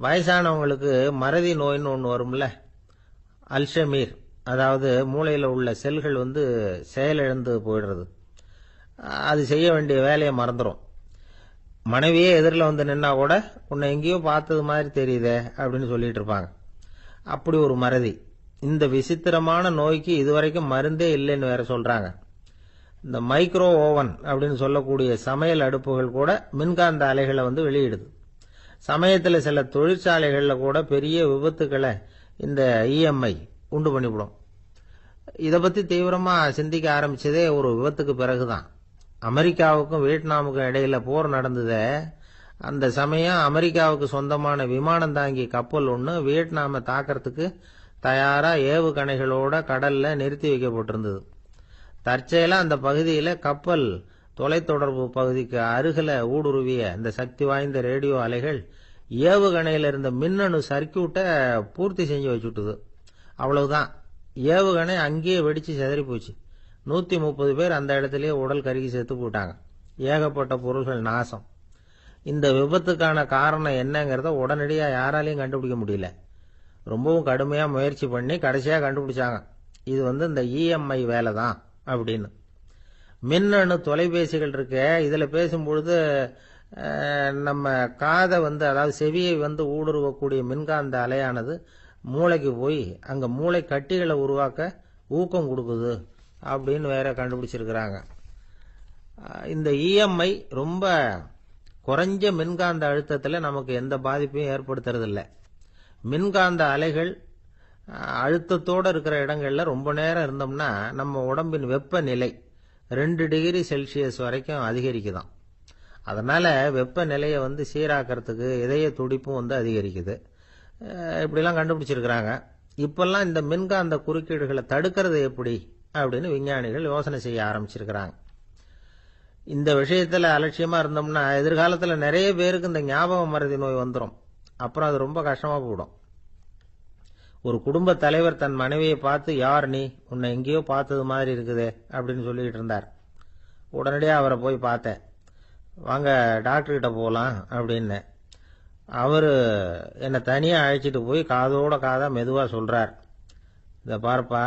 வயசானவங்களுக்கு மறதி நோயின்னு ஒன்று வரும்ல, அல்ஷமீர், அதாவது மூளையில் உள்ள செல்கள் செயலிழந்து போயிடுறது. அது செய்ய வேண்டிய வேலையை மறந்துடும். மனைவியே எதிரில் நின்னா கூட உன்னை எங்கேயோ பார்த்தது மாதிரி தெரியுதே அப்படின்னு சொல்லிட்டு இருப்பாங்க. அப்படி ஒரு மறதி. இந்த விசித்திரமான நோய்க்கு இதுவரைக்கும் மருந்தே இல்லைன்னு வேற சொல்றாங்க. இந்த மைக்ரோ ஓவன் அப்படின்னு சொல்லக்கூடிய சமையல் அடுப்புகள் கூட மின்காந்த அலைகளை வெளியிடுது. சமயத்தில் சில தொழிற்சாலைகளில் கூட பெரிய விபத்துக்களை இந்த EMI உண்டு பண்ணிவிடும். இதை பத்தி தீவிரமா சிந்திக்க ஆரம்பிச்சதே ஒரு விபத்துக்கு பிறகுதான். அமெரிக்காவுக்கும் வியட்நாமுக்கும் இடையில போர் நடந்ததே, அந்த சமயம் அமெரிக்காவுக்கு சொந்தமான விமானம் தாங்கி கப்பல் ஒன்று வியட்நாமை தாக்கிறதுக்கு தயாரா ஏவுகணைகளோட கடல்ல நிறுத்தி வைக்கப்பட்டிருந்தது. தற்செயலா அந்த பகுதியில கப்பல் தொலைத்தொடர்பு பகுதிக்கு அருகில ஊடுருவிய இந்த சக்தி வாய்ந்த ரேடியோ அலைகள் ஏவுகணையில இருந்த மின்னணு சர்க்கியூட்டை பூர்த்தி செஞ்சு வச்சுட்டுது. அவ்வளவுதான், ஏவுகணை அங்கேயே வெடிச்சு செதறி போச்சு. 130 பேர் அந்த இடத்திலேயே உடல் கருகி செத்து போட்டாங்க. ஏகப்பட்ட பொருள்கள் நாசம். இந்த விபத்துக்கான காரணம் என்னங்கிறத உடனடியா யாராலையும் கண்டுபிடிக்க முடியல. ரொம்பவும் கடுமையா முயற்சி பண்ணி கடைசியா கண்டுபிடிச்சாங்க, இது இந்த EMI வேலை தான் அப்படின்னு. மின்னணு தொலைபேசிகள் இருக்கு, இதுல பேசும்பொழுது நம்ம காதை அதாவது செவியை ஊடுருவக்கூடிய மின்காந்த அலையானது மூளைக்கு போய் அங்க மூளை கட்டிகளை உருவாக்க ஊக்கம் கொடுக்குது அப்படின்னு வேற கண்டுபிடிச்சிருக்கிறாங்க. இந்த EMI ரொம்ப குறைஞ்ச மின்காந்த அழுத்தத்தில் நமக்கு எந்த பாதிப்பையும் ஏற்படுத்துறதில்லை. மின்காந்த அலைகள் அழுத்தத்தோடு இருக்கிற இடங்கள்ல ரொம்ப நேரம் இருந்தோம்னா நம்ம உடம்பின் வெப்பநிலை 2 டிகிரி செல்சியஸ் வரைக்கும் அதிகரிக்குதாம். அதனால வெப்பநிலையை சீராக்கிறதுக்கு இதய துடிப்பும் அதிகரிக்குது. இப்படிலாம் கண்டுபிடிச்சிருக்கிறாங்க. இப்பெல்லாம் இந்த மின்காந்த குறுக்கீடுகளை தடுக்கிறது எப்படி அப்படின்னு விஞ்ஞானிகள் யோசனை செய்ய ஆரம்பிச்சிருக்கிறாங்க. இந்த விஷயத்துல அலட்சியமா இருந்தோம்னா எதிர்காலத்துல நிறைய பேருக்கு இந்த ஞாபக மறதி நோய் வந்துடும். அப்புறம் அது ரொம்ப கஷ்டமா போயிடும். ஒரு குடும்ப தலைவர் தன் மனைவியை பார்த்து, யார் நீ, உன்னை எங்கேயோ பார்த்தது மாதிரி இருக்குதே அப்படின்னு சொல்லிட்டு இருந்தார். உடனடியாக அவரை போய் பார்த்தேன். வாங்க டாக்டர்கிட்ட போகலாம் அப்படின்னு. அவர் என்னை தனியாக அழைச்சிட்டு போய் காதோட காதா மெதுவாக சொல்கிறார், இதை பார்ப்பா,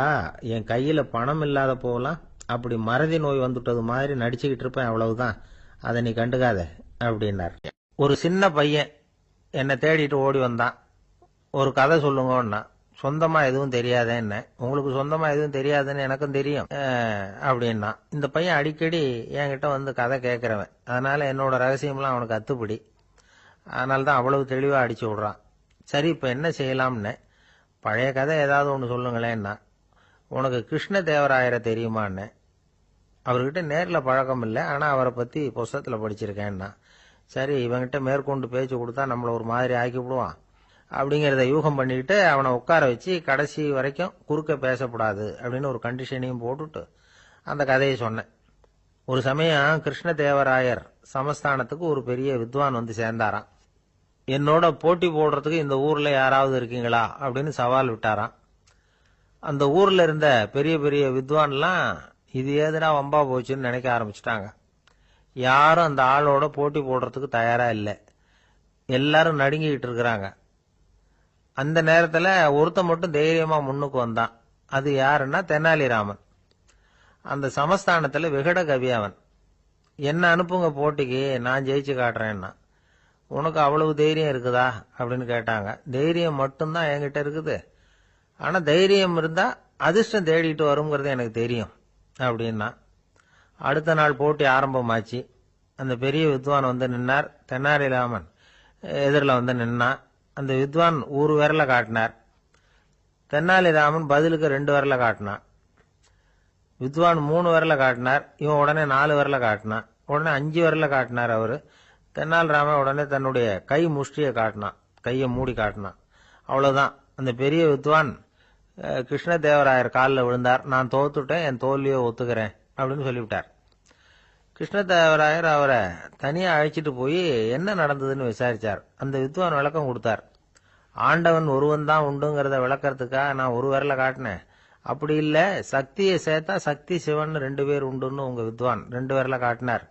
என் கையில் பணம் இல்லாத போகலாம், அப்படி மறதி நோய் வந்துட்டது மாதிரி நடிச்சுக்கிட்டு இருப்பேன், அவ்வளவுதான், அதை நீ கண்டுக்காத அப்படின்னார். ஒரு சின்ன பையன் என்னை தேடிட்டு ஓடி வந்தான். ஒரு கதை சொல்லுங்கன்னா, சொந்தமா எதுவும் தெரியாதேன்னு. உங்களுக்கு சொந்தமா எதுவும் தெரியாதுன்னு எனக்கும் தெரியும் அப்படின்னா. இந்த பையன் அடிக்கடி என்கிட்ட வந்து கதை கேட்கிறவன், அதனால என்னோட ரகசியம்லாம் அவனுக்கு அத்துப்படி. அதனால தான் அவ்வளவு தெளிவா அடிச்சு விடுறான். சரி, இப்ப என்ன செய்யலாம்னு. பழைய கதை ஏதாவது ஒன்று சொல்லுங்களேன்னா. உனக்கு கிருஷ்ணதேவராயரை தெரியுமான்னு. அவர்கிட்ட நேரில் பழக்கம் இல்லை, ஆனா அவரை பத்தி புஸ்தகத்தில் படிச்சிருக்கேன்னா. சரி, இவங்கிட்ட மேற்கொண்டு பேச்சு கொடுத்தா நம்மளை ஒரு மாதிரி ஆக்கி விடுவான் அப்படிங்கிறத யூகம் பண்ணிக்கிட்டு அவனை உட்கார வச்சு கடைசி வரைக்கும் குறுக்க பேசக்கூடாது அப்படின்னு ஒரு கண்டிஷனையும் போட்டுட்டு அந்த கதையை சொன்னேன். ஒரு சமயம் கிருஷ்ணதேவராயர் சமஸ்தானத்துக்கு ஒரு பெரிய வித்வான் வந்து சேர்ந்தாராம். என்னோட போட்டி போடுறதுக்கு இந்த ஊர்ல யாராவது இருக்கீங்களா அப்படின்னு சவால் விட்டாராம். அந்த ஊர்ல இருந்த பெரிய பெரிய வித்வான்லாம் இது ஏதுனா வம்பா போச்சுன்னு நினைக்க ஆரம்பிச்சுட்டாங்க. யாரும் அந்த ஆளோட போட்டி போடுறதுக்கு தயாரா இல்லை. எல்லாரும் நடுங்கிக்கிட்டு இருக்கிறாங்க. அந்த நேரத்துல ஒருத்த மட்டும் தைரியமா முன்னுக்கு வந்தான். அது யாருன்னா தெனாலிராமன். அந்த சமஸ்தானத்துல விகட கவி அவன். என்ன அனுப்புங்க போட்டிக்கு, நான் ஜெயிச்சு காட்டுறேன்னா. உனக்கு அவ்வளவு தைரியம் இருக்குதா அப்படின்னு கேட்டாங்க. தைரியம் மட்டும்தான் என்கிட்ட இருக்குது, ஆனா தைரியம் இருந்தா அதிர்ஷ்டம் தேடிட்டு வருங்கிறது எனக்கு தெரியும் அப்படின்னா. அடுத்த நாள் போட்டி ஆரம்பமாச்சு. அந்த பெரிய வித்வான் வந்து நின்னார். தெனாலிராமன் எதிரில் வந்து நின்னான். அந்த வித்வான் ஒரு விரல காட்டினார். தெனாலிராமன் பதிலுக்கு 2 விரல காட்டினான். வித்வான் 3 விரல காட்டினார். இவன் உடனே 4 விரல காட்டினான். உடனே 5 விரல காட்டினார் அவரு. தெனாலிராமன் உடனே தன்னுடைய கை முஷ்டியை காட்டினான், கையை மூடி காட்டினான். அவ்வளவுதான். அந்த பெரிய வித்வான் கிருஷ்ணதேவராயர் காலில் விழுந்தார். நான் தோத்துட்டேன், என் தோல்வியை ஒத்துக்கிறேன் அப்படின்னு சொல்லிவிட்டார். கிருஷ்ணதேவராயர் அவரை தனியா அழைச்சிட்டு போய் என்ன நடந்ததுன்னு விசாரிச்சார். அந்த வித்வான் விளக்கம் கொடுத்தார். ஆண்டவன் ஒருவன் தான் உண்டுங்கிறத விளக்கறதுக்காக நான் ஒரு விரல காட்டினேன். அப்படி இல்ல, சக்தியை சேர்த்தா சக்தி சிவன் 2 பேர் உண்டுன்னு உங்க வித்வான் 2 விரல காட்டினார்.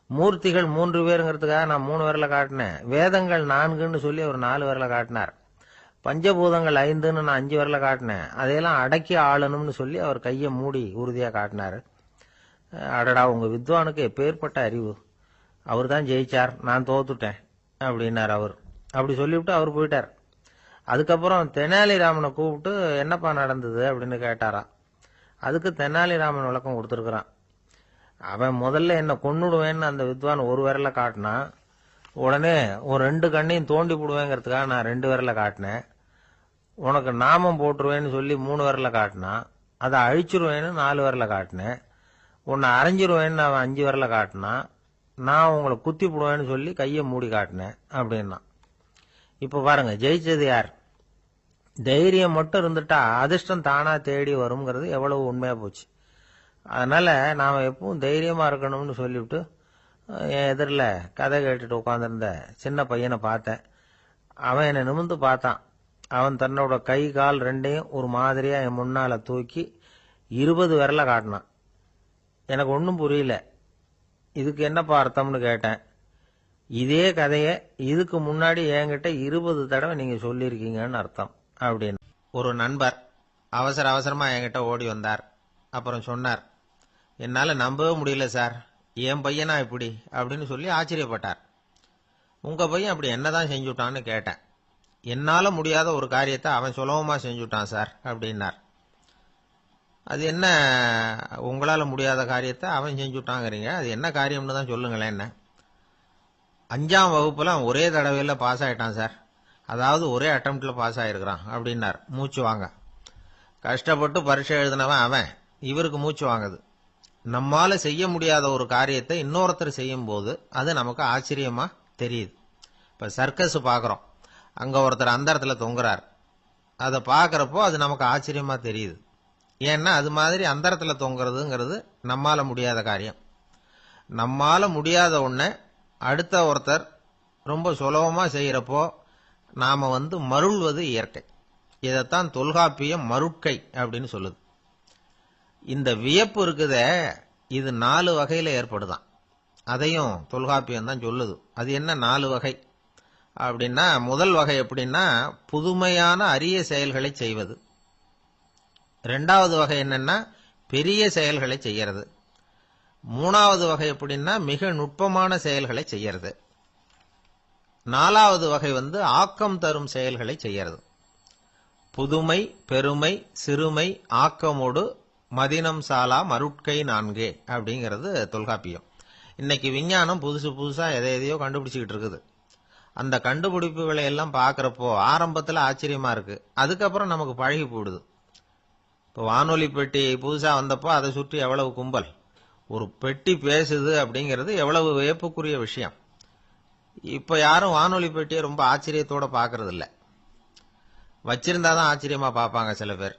மூர்த்திகள் 3 பேருங்கிறதுக்காக நான் 3 விரல காட்டினேன். வேதங்கள் 4ன்னு சொல்லி அவர் 4 விரல காட்டினார். பஞ்சபூதங்கள் 5ன்னு நான் 5 விரல காட்டினேன். அதையெல்லாம் அடக்கி ஆளணும்னு சொல்லி அவர் கையை மூடி உறுதியா காட்டினாரு. அடடா, உங்க வித்வானுக்கு எப்பேற்பட்ட அறிவு, அவர் தான் ஜெயிச்சார், நான் தோத்துட்டேன் அப்படின்னார் அவர். அப்படி சொல்லிவிட்டு அவர் போயிட்டார். அதுக்கப்புறம் தெனாலிராமனை கூப்பிட்டு என்னப்பா நடந்தது அப்படின்னு கேட்டாராம். அதுக்கு தெனாலிராமன் விளக்கம் கொடுத்துருக்கிறான். அவன் முதல்ல என்ன கொன்னுடுவேன்னு அந்த வித்வான் ஒரு விரல காட்டினான். உடனே ஒரு 2 கண்ணையும் தோண்டி போடுவேங்கிறதுக்காக நான் 2 விரல காட்டினேன். உனக்கு நாமம் போட்டுருவேன்னு சொல்லி 3 விரல காட்டினான். அதை அழிச்சிருவேன்னு 4 விரல காட்டினேன். உன்னை அரைஞ்சிருவேன்னு அவன் 5 விரல காட்டினான். நான் உங்களை குத்தி போடுவேன்னு சொல்லி கையை மூடி காட்டினேன் அப்படின்னா. இப்ப பாருங்க, ஜெயிச்சது யார்? தைரியம் மட்டும் இருந்துட்டா அதிர்ஷ்டம் தானா தேடி வருங்கிறது எவ்வளவு உண்மையா போச்சு. அதனால நாம எப்பவும் தைரியமா இருக்கணும்னு சொல்லிவிட்டு என் எதிரில் கதை கேட்டுட்டு உட்காந்துருந்த சின்ன பையனை பார்த்தேன். அவன் என்னை நிமிர்ந்து பார்த்தான். அவன் தன்னோட கை கால் 2ஐயும் ஒரு மாதிரியா என் முன்னால தூக்கி 20 விரல காட்டினான். எனக்கு ஒன்றும் புரியல. இதுக்கு என்னப்பா அர்த்தம்னு கேட்டேன். இதே கதையை இதுக்கு முன்னாடி என்கிட்ட 20 தடவை நீங்க சொல்லியிருக்கீங்கன்னு அர்த்தம் அப்படின்னு. ஒரு நண்பர் அவசர அவசரமா என்கிட்ட ஓடி வந்தார். அப்புறம் சொன்னார், என்னால நம்பவே முடியல சார், என் பையனா இப்படி அப்படின்னு சொல்லி ஆச்சரியப்பட்டார். உங்க பையன் அப்படி என்னதான் செஞ்சுட்டான்னு கேட்டேன். என்னால முடியாத ஒரு காரியத்தை அவன் சுலபமா செஞ்சுட்டான் சார் அப்படின்னார். அது என்ன, உங்களால முடியாத காரியத்தை அவன் செஞ்சுட்டாங்கிறீங்க, அது என்ன காரியம்னு தான் சொல்லுங்களேன். என்ன 5ஆம் வகுப்புல அவன் ஒரே தடவையில பாஸ் ஆயிட்டான் சார், அதாவது ஒரே அட்டம்ப்ட்ல பாஸ் ஆயிருக்கிறான் அப்படின்னார். மூச்சு வாங்க. கஷ்டப்பட்டு பரீட்சை எழுதினவன் அவன், இவருக்கு மூச்சு வாங்குது. நம்மால செய்ய முடியாத ஒரு காரியத்தை இன்னொருத்தர் செய்யும் போது அது நமக்கு ஆச்சரியமா தெரியுது. இப்ப சர்க்கஸ் பாக்குறோம், அங்க ஒருத்தர் அந்த இடத்துல தொங்குறார். அதை பாக்குறப்போ அது நமக்கு ஆச்சரியமா தெரியுது. ஏன்னா அது மாதிரி அந்த இடத்துல தொங்குறதுங்கிறது நம்மால முடியாத காரியம். நம்மால முடியாத ஒன்ன அடுத்த ஒருத்தர் ரொம்ப சுலபமா செய்யறப்போ நாம மருள்வது இயற்கை. இதைத்தான் தொல்காப்பியம் மருட்கை அப்படின்னு சொல்லுது. இந்த வியப்பு இருக்குதே, இது 4 வகையில ஏற்படுதான்.
அதையும் தொல்காப்பியம் தான் சொல்லுது. அது என்ன 4 வகை அப்படின்னா, முதல் வகை எப்படின்னா புதுமையான அரிய செயல்களை செய்வது. 2வது வகை என்னன்னா பெரிய செயல்களை செய்யறது. 3வது வகை எப்படின்னா மிக நுட்பமான செயல்களை செய்யறது. 4வது வகை ஆக்கம் தரும் செயல்களை செய்யறது. புதுமை, பெருமை, சிறுமை, ஆக்கமோடு மதினம் சாலா மருட்கை 4 அப்படிங்கிறது தொல்காப்பியம். இன்னைக்கு விஞ்ஞானம் புதுசு புதுசா எதையோ கண்டுபிடிச்சிக்கிட்டு இருக்குது. அந்த கண்டுபிடிப்புகளை எல்லாம் பார்க்கறப்போ ஆரம்பத்தில் ஆச்சரியமா இருக்கு, அதுக்கப்புறம் நமக்கு பழகி போடுது. இப்போ வானொலி பெட்டி புதுசா வந்தப்போ அதை சுற்றி எவ்வளவு கும்பல், ஒரு பெட்டி பேசுது அப்படிங்கிறது எவ்வளவு வியப்புக்குரிய விஷயம். இப்ப யாரும் வானொலி பெட்டியை ரொம்ப ஆச்சரியத்தோட பாக்குறது இல்ல. வச்சிருந்தாதான் ஆச்சரியமா பார்ப்பாங்க சில பேர்,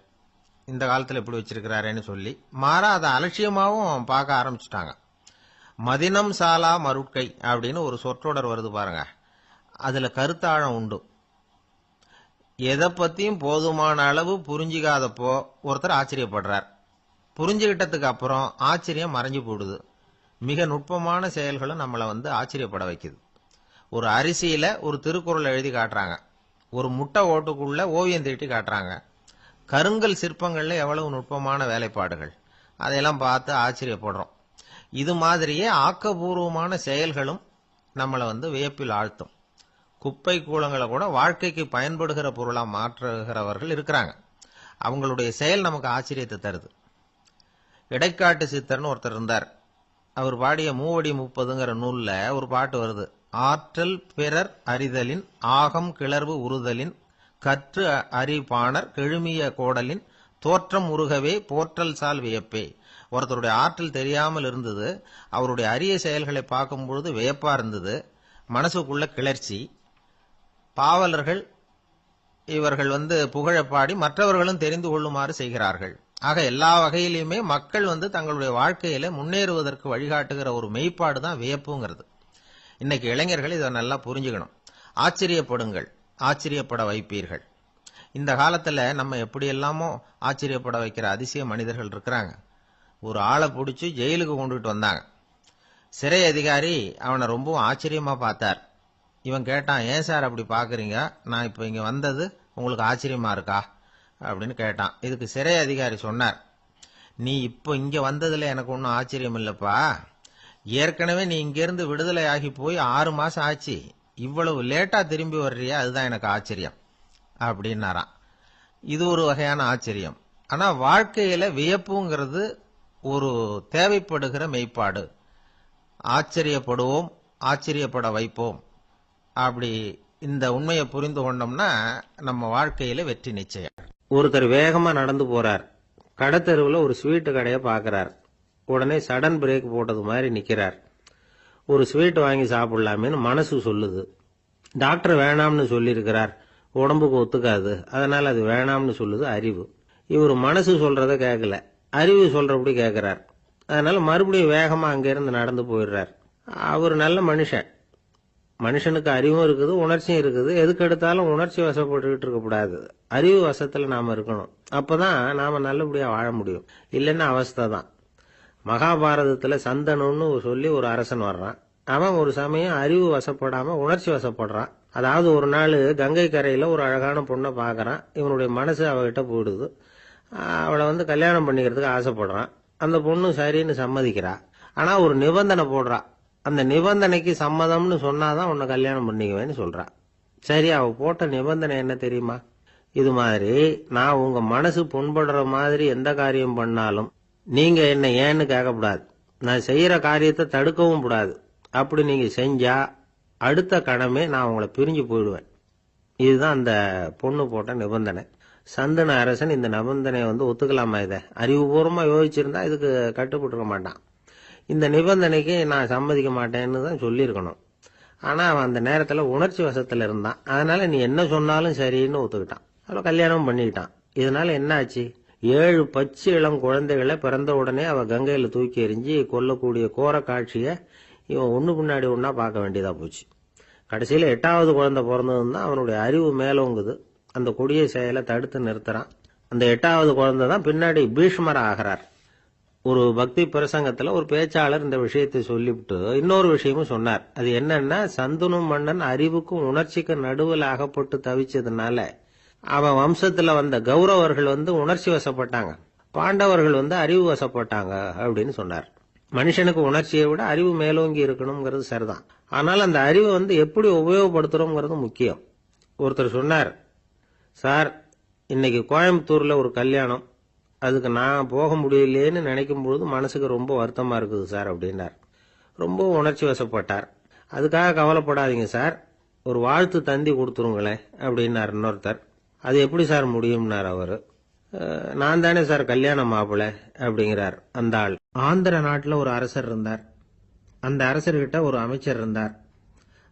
இந்த காலத்துல இப்படி வச்சிருக்கிறாரேன்னு சொல்லி. மாறா அதை அலட்சியமாவும் பார்க்க ஆரம்பிச்சுட்டாங்க. மதினம் சாலா மருட்கை அப்படின்னு ஒரு சொற்றொடர் வருது பாருங்க, அதுல கருத்தாழம் உண்டு. எதை பத்தியும் போதுமான அளவு புரிஞ்சிக்காதப்போ ஒருத்தர் ஆச்சரியப்படுறார், புரிஞ்சுகிட்டதுக்கு அப்புறம் ஆச்சரியம் மறைஞ்சு போடுது. மிக நுட்பமான செயல்களும் நம்மளை ஆச்சரியப்பட வைக்குது. ஒரு அரிசியில ஒரு திருக்குறள் எழுதி காட்டுறாங்க, ஒரு முட்டை ஓட்டுக்குள்ள ஓவியம் தீட்டி காட்டுறாங்க. கருங்கல் சிற்பங்கள்ல எவ்வளவு நுட்பமான வேலைப்பாடுகள், அதையெல்லாம் பார்த்து ஆச்சரியப்படுறோம். இது மாதிரியே ஆக்கப்பூர்வமான செயல்களும் நம்மளை வியப்பில் ஆழ்த்தும். குப்பை கூளங்களை கூட வாழ்க்கைக்கு பயன்படுகிற பொருளா மாற்றுகிறவர்கள் இருக்கிறாங்க. அவங்களுடைய செயல் நமக்கு ஆச்சரியத்தை தருது. இடைக்காட்டு சித்தர்னு ஒருத்தர் இருந்தார். அவர் பாடிய 30 நூல்ல ஒரு பாட்டு வருது. ஆற்றல் பிறர் அறிதலின் ஆகம் கிளர்வு உறுதலின் கற்று அறிபாணர் கெழுமிய கோடலின் தோற்றம் உருகவே போற்றல் சால் வியப்பே. ஒருத்தருடைய ஆற்றல் தெரியாமல் இருந்தது, அவருடைய அரிய செயல்களை பார்க்கும் பொழுது வியப்பா இருந்தது, மனசுக்குள்ள கிளர்ச்சி. பாவலர்கள் இவர்கள் புகழப்பாடி மற்றவர்களும் தெரிந்து கொள்ளுமாறு செய்கிறார்கள். ஆக எல்லா வகையிலுமே மக்கள் தங்களுடைய வாழ்க்கையில முன்னேறுவதற்கு வழிகாட்டுகிற ஒரு மெய்ப்பாடு தான் வியப்புங்கிறது. இன்னைக்கு இளைஞர்கள் இதை நல்லா புரிஞ்சுக்கணும். ஆச்சரியப்படுங்கள், ஆச்சரியப்பட வைப்பீர்கள். இந்த காலத்துல நம்ம எப்படி எல்லாமோ ஆச்சரியப்பட வைக்கிற அதிசய மனிதர்கள் இருக்கிறாங்க. ஒரு ஆளை பிடிச்சி ஜெயிலுக்கு கொண்டுட்டு வந்தாங்க. சிறை அதிகாரி அவனை ரொம்பவும் ஆச்சரியமா பார்த்தார். இவன் கேட்டான், ஏன் சார் அப்படி பாக்குறீங்க, நான் இப்ப இங்க வந்தது உங்களுக்கு ஆச்சரியமா இருக்கா அப்படின்னு கேட்டான். இதுக்கு சிறை அதிகாரி சொன்னார், நீ இப்போ இங்க வந்ததுல எனக்கு ஒன்னும் ஆச்சரியம் இல்லப்பா, ஏற்கனவே நீ இங்கிருந்து விடுதலை ஆகி போய் 6 மாசம் ஆச்சு, இவ்வளவு லேட்டா திரும்பி வர்றியா, அதுதான் எனக்கு ஆச்சரியம் அப்படின்னாராம். இது ஒரு வகையான ஆச்சரியம். ஆனா வாழ்க்கையில வியப்புங்கிறது ஒரு தேவைப்படுகிற மெய்ப்பாடு. ஆச்சரியப்படுவோம், ஆச்சரியப்பட வைப்போம். அப்படி இந்த உண்மையை புரிந்து கொண்டோம்னா நம்ம வாழ்க்கையில வெற்றி நிச்சயம்.
ஒருத்தர் வேகமா நடந்து போறார். கடத்தெருவுல ஒரு ஸ்வீட்டு கடையை பாக்குறார். உடனே சடன் பிரேக் போட்டது மாதிரி நிக்கிறார். ஒரு ஸ்வீட் வாங்கி சாப்பிடலாமேன்னு மனசு சொல்லுது. டாக்டர் வேணாம்னு சொல்லியிருக்கிறார், உடம்புக்கு ஒத்துக்காது, அதனால அது வேணாம்னு சொல்லுது அறிவு. இவர் மனசு சொல்றத கேட்கல, அறிவு சொல்றபடி கேட்கிறார். அதனால மறுபடியும் வேகமா அங்கிருந்து நடந்து போயிடுறார். அவர் நல்ல மனுஷன். மனுஷனுக்கு அறிவும் இருக்குது, உணர்ச்சியும் இருக்குது. எதுக்கு எடுத்தாலும் உணர்ச்சி வசப்பட்டுக்கிட்டு இருக்கக்கூடாது, அறிவு வசத்துல நாம இருக்கணும். அப்பதான் நாம நல்லபடியா வாழ முடியும். இல்லைன்னா அவஸ்தை தான். மகாபாரதத்துல சந்தனுன்னு சொல்லி ஒரு அரசன் வர்றான். அவன் ஒரு சமயம் அறிவு வசப்படாம உணர்ச்சி வசப்படுறான். அதாவது ஒரு நாள் கங்கை கரையில ஒரு அழகான பொண்ணை பாக்குறான். இவனுடைய மனசு அவகிட்ட போயிடுது. அவளை கல்யாணம் பண்ணிக்கிறதுக்கு ஆசைப்படுறான். அந்த பொண்ணு சரின்னு சம்மதிக்கிறா. ஆனா ஒரு நிபந்தனை போடுறா. அந்த நிபந்தனைக்கு சம்மதம்னு சொன்னாதான் உன்னை கல்யாணம் பண்ணிக்குவேன்னு சொல்றா. சரி, அவ போட்ட நிபந்தனை என்ன தெரியுமா? இது மாதிரி நான் உங்க மனசு புண்படுற மாதிரி எந்த காரியம் பண்ணாலும் நீங்க என்ன ஏன்னு கேட்கக்கூடாது, நான் செய்யற காரியத்தை தடுக்கவும் கூடாது. அப்படி நீங்க செஞ்சா அடுத்த கணமே நான் உங்களை பிரிஞ்சு போயிடுவேன். இதுதான் அந்த பொண்ணு போட்ட நிபந்தனை. சந்தன அரசன் இந்த நிபந்தனையை ஒத்துக்கலாமா? இதை அறிவுபூர்வமா யோசிச்சிருந்தா இதுக்கு கட்டுப்பட்டுக்க மாட்டான். இந்த நிபந்தனைக்கு நான் சம்மதிக்க மாட்டேன்னு தான் சொல்லியிருக்கணும். ஆனா அவன் அந்த நேரத்துல உணர்ச்சி வசத்துல இருந்தான். அதனால நீ என்ன சொன்னாலும் சரின்னு ஒத்துக்கிட்டான். அவன் கல்யாணம் பண்ணிக்கிட்டான். இதனால என்ன ஆச்சு? 7 பச்சை இளம் குழந்தைகளை பிறந்த உடனே அவ கங்கையில தூக்கி எறிஞ்சு கொல்லக்கூடிய கோர காட்சிய இவன் ஒண்ணு பின்னாடி ஒன்னா பார்க்க வேண்டியதா போச்சு. கடைசியில 8வது குழந்தை பிறந்ததுன்னு தான் அவனுடைய அறிவு மேலோங்குது. அந்த கொடிய செயலை தடுத்து நிறுத்துறான். அந்த 8வது குழந்தை தான் பின்னாடி பீஷ்மர் ஆகிறார். ஒரு பக்தி பிரசங்கத்துல ஒரு பேச்சாளர் இந்த விஷயத்தை சொல்லிவிட்டு இன்னொரு விஷயமும் சொன்னார். அது என்னன்னா, சந்தனு மன்னன் அறிவுக்கும் உணர்ச்சிக்கும் நடுவில் அகப்பட்டு தவிச்சதுனால அவன் வம்சத்துல வந்த கௌரவர்கள் உணர்ச்சி வசப்பட்டாங்க, பாண்டவர்கள் அறிவு வசப்பட்டாங்க அப்படின்னு சொன்னார். மனுஷனுக்கு உணர்ச்சியை விட அறிவு மேலோங்கி இருக்கணுங்கிறது சரிதான். ஆனால் அந்த அறிவை எப்படி உபயோகப்படுத்துறோம்ங்கிறது முக்கியம். ஒருத்தர் சொன்னார், சார் இன்னைக்கு கோயம்புத்தூர்ல ஒரு கல்யாணம், அதுக்கு நான் போக முடியலையேன்னு நினைக்கும் பொழுது மனசுக்கு ரொம்ப வருத்தமா இருக்குது சார் அப்படின்னார். ரொம்ப உணர்ச்சி வசப்பட்டார். அதுக்காக கவலைப்படாதீங்க சார், ஒரு வாழ்த்து தந்தி கொடுத்துருங்களேன் அப்படின்னார் இன்னொருத்தர். அது எப்படி சார் முடியும்னார் அவரு. நான் தானே சார் கல்யாண மாப்பிள்ளை அப்படிங்கிறார் அந்த ஆள். ஆந்திர நாட்டில் ஒரு அரசர் இருந்தார். அந்த அரசர்கிட்ட ஒரு அமைச்சர் இருந்தார்.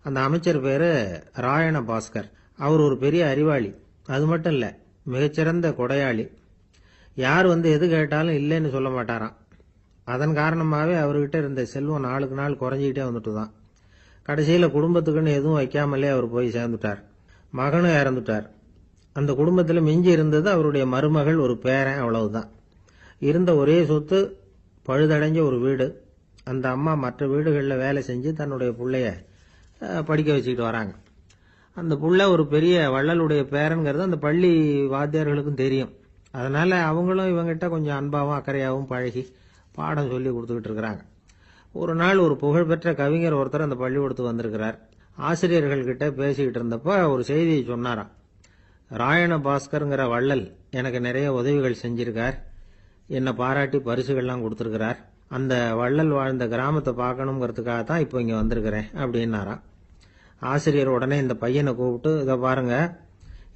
அந்த அமைச்சர் பேரு ராயண பாஸ்கர். அவர் ஒரு பெரிய அறிவாளி. அது மட்டும் இல்ல, மிகச்சிறந்த கொடையாளி. யார் எது கேட்டாலும் இல்லைன்னு சொல்ல மாட்டாராம். அதன் காரணமாகவே அவர்கிட்ட இருந்த செல்வம் நாளுக்கு நாள் குறைஞ்சிக்கிட்டே வந்துட்டுதான். கடைசியில குடும்பத்துக்குன்னு எதுவும் வைக்காமலே அவர் போய் சேர்ந்துட்டார். மகனும் இறந்துட்டார். அந்த குடும்பத்துல மிஞ்சி இருந்தது அவருடைய மருமகள், ஒரு பேரன், அவ்வளவுதான். இருந்த ஒரே சொத்து பழுதடைஞ்ச ஒரு வீடு. அந்த அம்மா மற்ற வீடுகளில் வேலை செஞ்சு தன்னுடைய பிள்ளைய படிக்க வச்சுக்கிட்டு வராங்க. அந்த புள்ள ஒரு பெரிய வள்ளலுடைய பேரன்கிறது அந்த பள்ளி வாத்தியார்களுக்கும் தெரியும். அதனால அவங்களும் இவங்கிட்ட கொஞ்சம் அன்பாவும் அக்கறையாகவும் பழகி பாடம் சொல்லி கொடுத்துக்கிட்டு இருக்கிறாங்க. ஒரு நாள் ஒரு புகழ்பெற்ற கவிஞர் ஒருத்தர் அந்த பள்ளிக்கூடத்துக்கு வந்திருக்கிறார். ஆசிரியர்கள் கிட்ட பேசிக்கிட்டு இருந்தப்ப ஒரு செய்தியை சொன்னாராம். ராயண பாஸ்கருங்கிற வள்ளல் எனக்கு நிறைய உதவிகள் செஞ்சிருக்கார், என்னை பாராட்டி பரிசுகள்லாம் கொடுத்துருக்கிறார். அந்த வள்ளல் வாழ்ந்த கிராமத்தை பார்க்கணுங்கிறதுக்காக தான் இப்போ இங்கே வந்திருக்கிறேன் அப்படின்னாராம். ஆசிரியர் உடனே இந்த பையனை கூப்பிட்டு, இதை பாருங்க,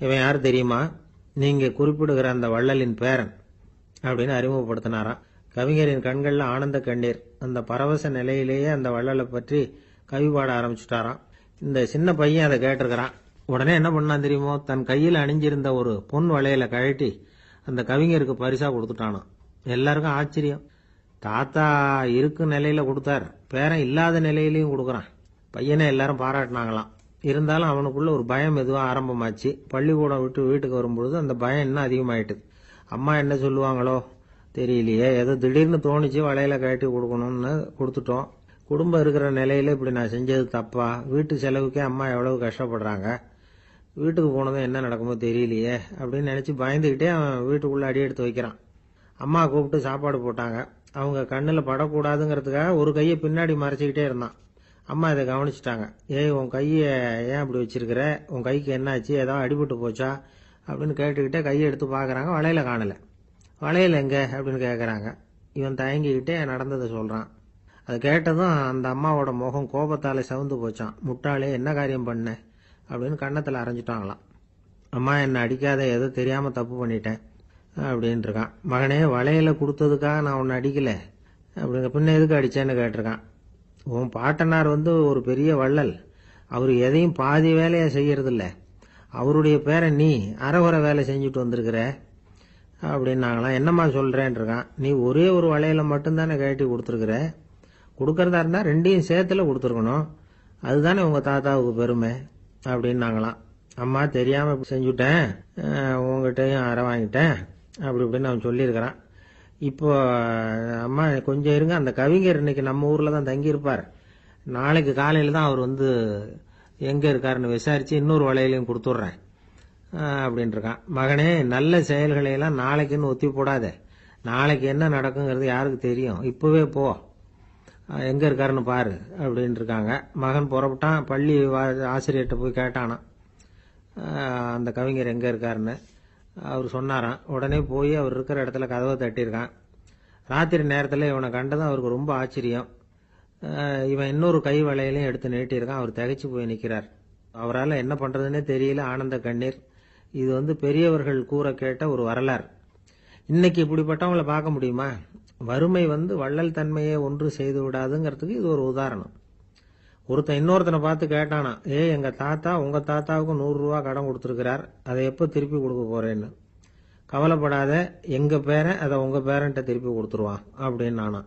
இவன் யார் தெரியுமா, நீங்க குறிப்பிடுகிற அந்த வள்ளலின் பேரன் அப்படின்னு அறிமுகப்படுத்தினாராம். கவிஞரின் கண்கள்ல ஆனந்த கண்ணீர். அந்த பரவச நிலையிலேயே அந்த வள்ளலை பற்றி கவி பாட ஆரம்பிச்சுட்டாராம். இந்த சின்ன பையன் அதை கேட்டிருக்கிறான். உடனே என்ன பண்ணான் தெரியுமோ, தன் கையில் அணிஞ்சிருந்த ஒரு பொன் வளையல கழட்டி அந்த கவிஞருக்கு பரிசா கொடுத்துட்டானாம். எல்லாருக்கும் ஆச்சரியம். தாத்தா இருக்கும் நிலையில கொடுத்தார், பேரன் இல்லாத நிலையிலையும் கொடுக்கறான். பையனை எல்லாரும் பாராட்டினாங்களாம். இருந்தாலும் அவனுக்குள்ள ஒரு பயம் எதுவும் ஆரம்பமாச்சு. பள்ளிக்கூடம் விட்டு வீட்டுக்கு வரும்பொழுது அந்த பயம் இன்னும் அதிகமாயிட்டு. அம்மா என்ன சொல்லுவாங்களோ தெரியலையே, ஏதோ திடீர்னு தோணிச்சு வளையல கழட்டி கொடுக்கணும்னு கொடுத்துட்டோம். குடும்பம் இருக்கிற நிலையில இப்படி நான் செஞ்சது தப்பா, வீட்டு செலவுக்கே அம்மா எவ்வளவு கஷ்டப்படுறாங்க, வீட்டுக்கு போனதும் என்ன நடக்குமோ தெரியலையே அப்படின்னு நினைச்சு பயந்துகிட்டே அவன் வீட்டுக்குள்ள அடி எடுத்து வைக்கிறான். அம்மா கூப்பிட்டு சாப்பாடு போட்டாங்க. அவங்க கண்ணுல படக்கூடாதுங்கிறதுக்காக ஒரு கையை பின்னாடி மறைச்சிக்கிட்டே இருந்தான். அம்மா இதை கவனிச்சுட்டாங்க. ஏய், உன் கையை ஏன் அப்படி வச்சிருக்கிற, உன் கைக்கு என்னாச்சு, ஏதாவது அடிபட்டு போச்சா அப்படின்னு கேட்டுக்கிட்டே கையை எடுத்து பாக்குறாங்க. வளையல காணல. வளையல் எங்க அப்படின்னு கேட்கறாங்க. இவன் தயங்கிக்கிட்டே நடந்ததை சொல்றான். அதை கேட்டதும் அந்த அம்மாவோட முகம் கோபத்தால சவுந்து போச்சான். முட்டாளே, என்ன காரியம் பண்ண அப்படின்னு கன்னத்துல அரைஞ்சிட்டாங்களாம். அம்மா, என்ன அடிக்காத, ஏதோ தெரியாம தப்பு பண்ணிட்டேன் அப்படின்னு இருக்கான். மகனே, வளையல கொடுத்ததுக்காக நான் உன்னை அடிக்கல அப்படிங்க, பின்ன எதுக்கு அடிச்சேன்னு கேட்டிருக்கான். உன் பாட்டனார் ஒரு பெரிய வள்ளல், அவரு எதையும் பாதி வேலையா செய்யறது இல்ல, அவருடைய பேரை நீ அரைகுறை வேலை செஞ்சுட்டு வந்திருக்கிற அப்படின்னாங்களாம். என்னம்மா சொல்றேன் இருக்கான். நீ ஒரே ஒரு வளையல மட்டும்தானே கழட்டி கொடுத்துருக்கிற, கொடுக்கறதா இருந்தா ரெண்டையும் சேர்த்துல கொடுத்துருக்கணும், அதுதானே உங்க தாத்தாவுக்கு பெருமை அப்படின்னாங்களாம். அம்மா, தெரியாம செஞ்சுட்டேன், உங்ககிட்டையும் அரை வாங்கிட்டேன் அப்படி இப்படின்னு அவன் சொல்லியிருக்கிறான். இப்போ அம்மா கொஞ்சம் இருங்க, அந்த கவிஞர் இன்னைக்கு நம்ம ஊர்ல தான் தங்கி இருப்பார், நாளைக்கு காலையில தான் அவர் எங்க இருக்காருன்னு விசாரிச்சு இன்னொரு வளையலையும் கொடுத்துட்றேன் அப்படின்னு இருக்கான். மகனே, நல்ல செயல்களை எல்லாம் நாளைக்குன்னு ஒத்தி போடாத, நாளைக்கு என்ன நடக்குங்கிறது யாருக்கு தெரியும், இப்பவே போ, எங்க இருக்காருன்னு பாரு அப்படின்னு இருக்காங்க. மகன் புறப்பட்டான். பள்ளி ஆசிரியர்கிட்ட போய் கேட்டானா அந்த கவிஞர் எங்க இருக்காருன்னு. அவர் சொன்னாராம். உடனே போய் அவர் இருக்கிற இடத்துல கதவை தட்டியிருக்கான். ராத்திரி நேரத்தில் இவனை கண்டதும் அவருக்கு ரொம்ப ஆச்சரியம். இவன் இன்னொரு கை வளையலையும் எடுத்து நீட்டியிருக்கான். அவர் திகைச்சு போய் நிற்கிறார். அவரால் என்ன பண்றதுன்னே தெரியல, ஆனந்த கண்ணீர். இது பெரியவர்கள் கூற கேட்ட ஒரு வரலாறு. இன்னைக்கு இப்படிப்பட்டவங்களை பார்க்க முடியுமா? வறுமை வள்ளல் தன்மையை ஒன்று செய்து விடாதுங்கிறதுக்கு இது ஒரு உதாரணம். ஒருத்தன் இன்னொருத்தனை பார்த்து கேட்டானா, எங்க தாத்தா உங்க தாத்தாவுக்கு 100 ரூபா கடன் கொடுத்திருக்கிறார், அதை எப்ப திருப்பி கொடுக்க போறேன்னு. கவலைப்படாத, எங்க பேரன் அதை உங்க பேரன்ட்ட திருப்பி கொடுத்துருவான் அப்படின்னு நானா.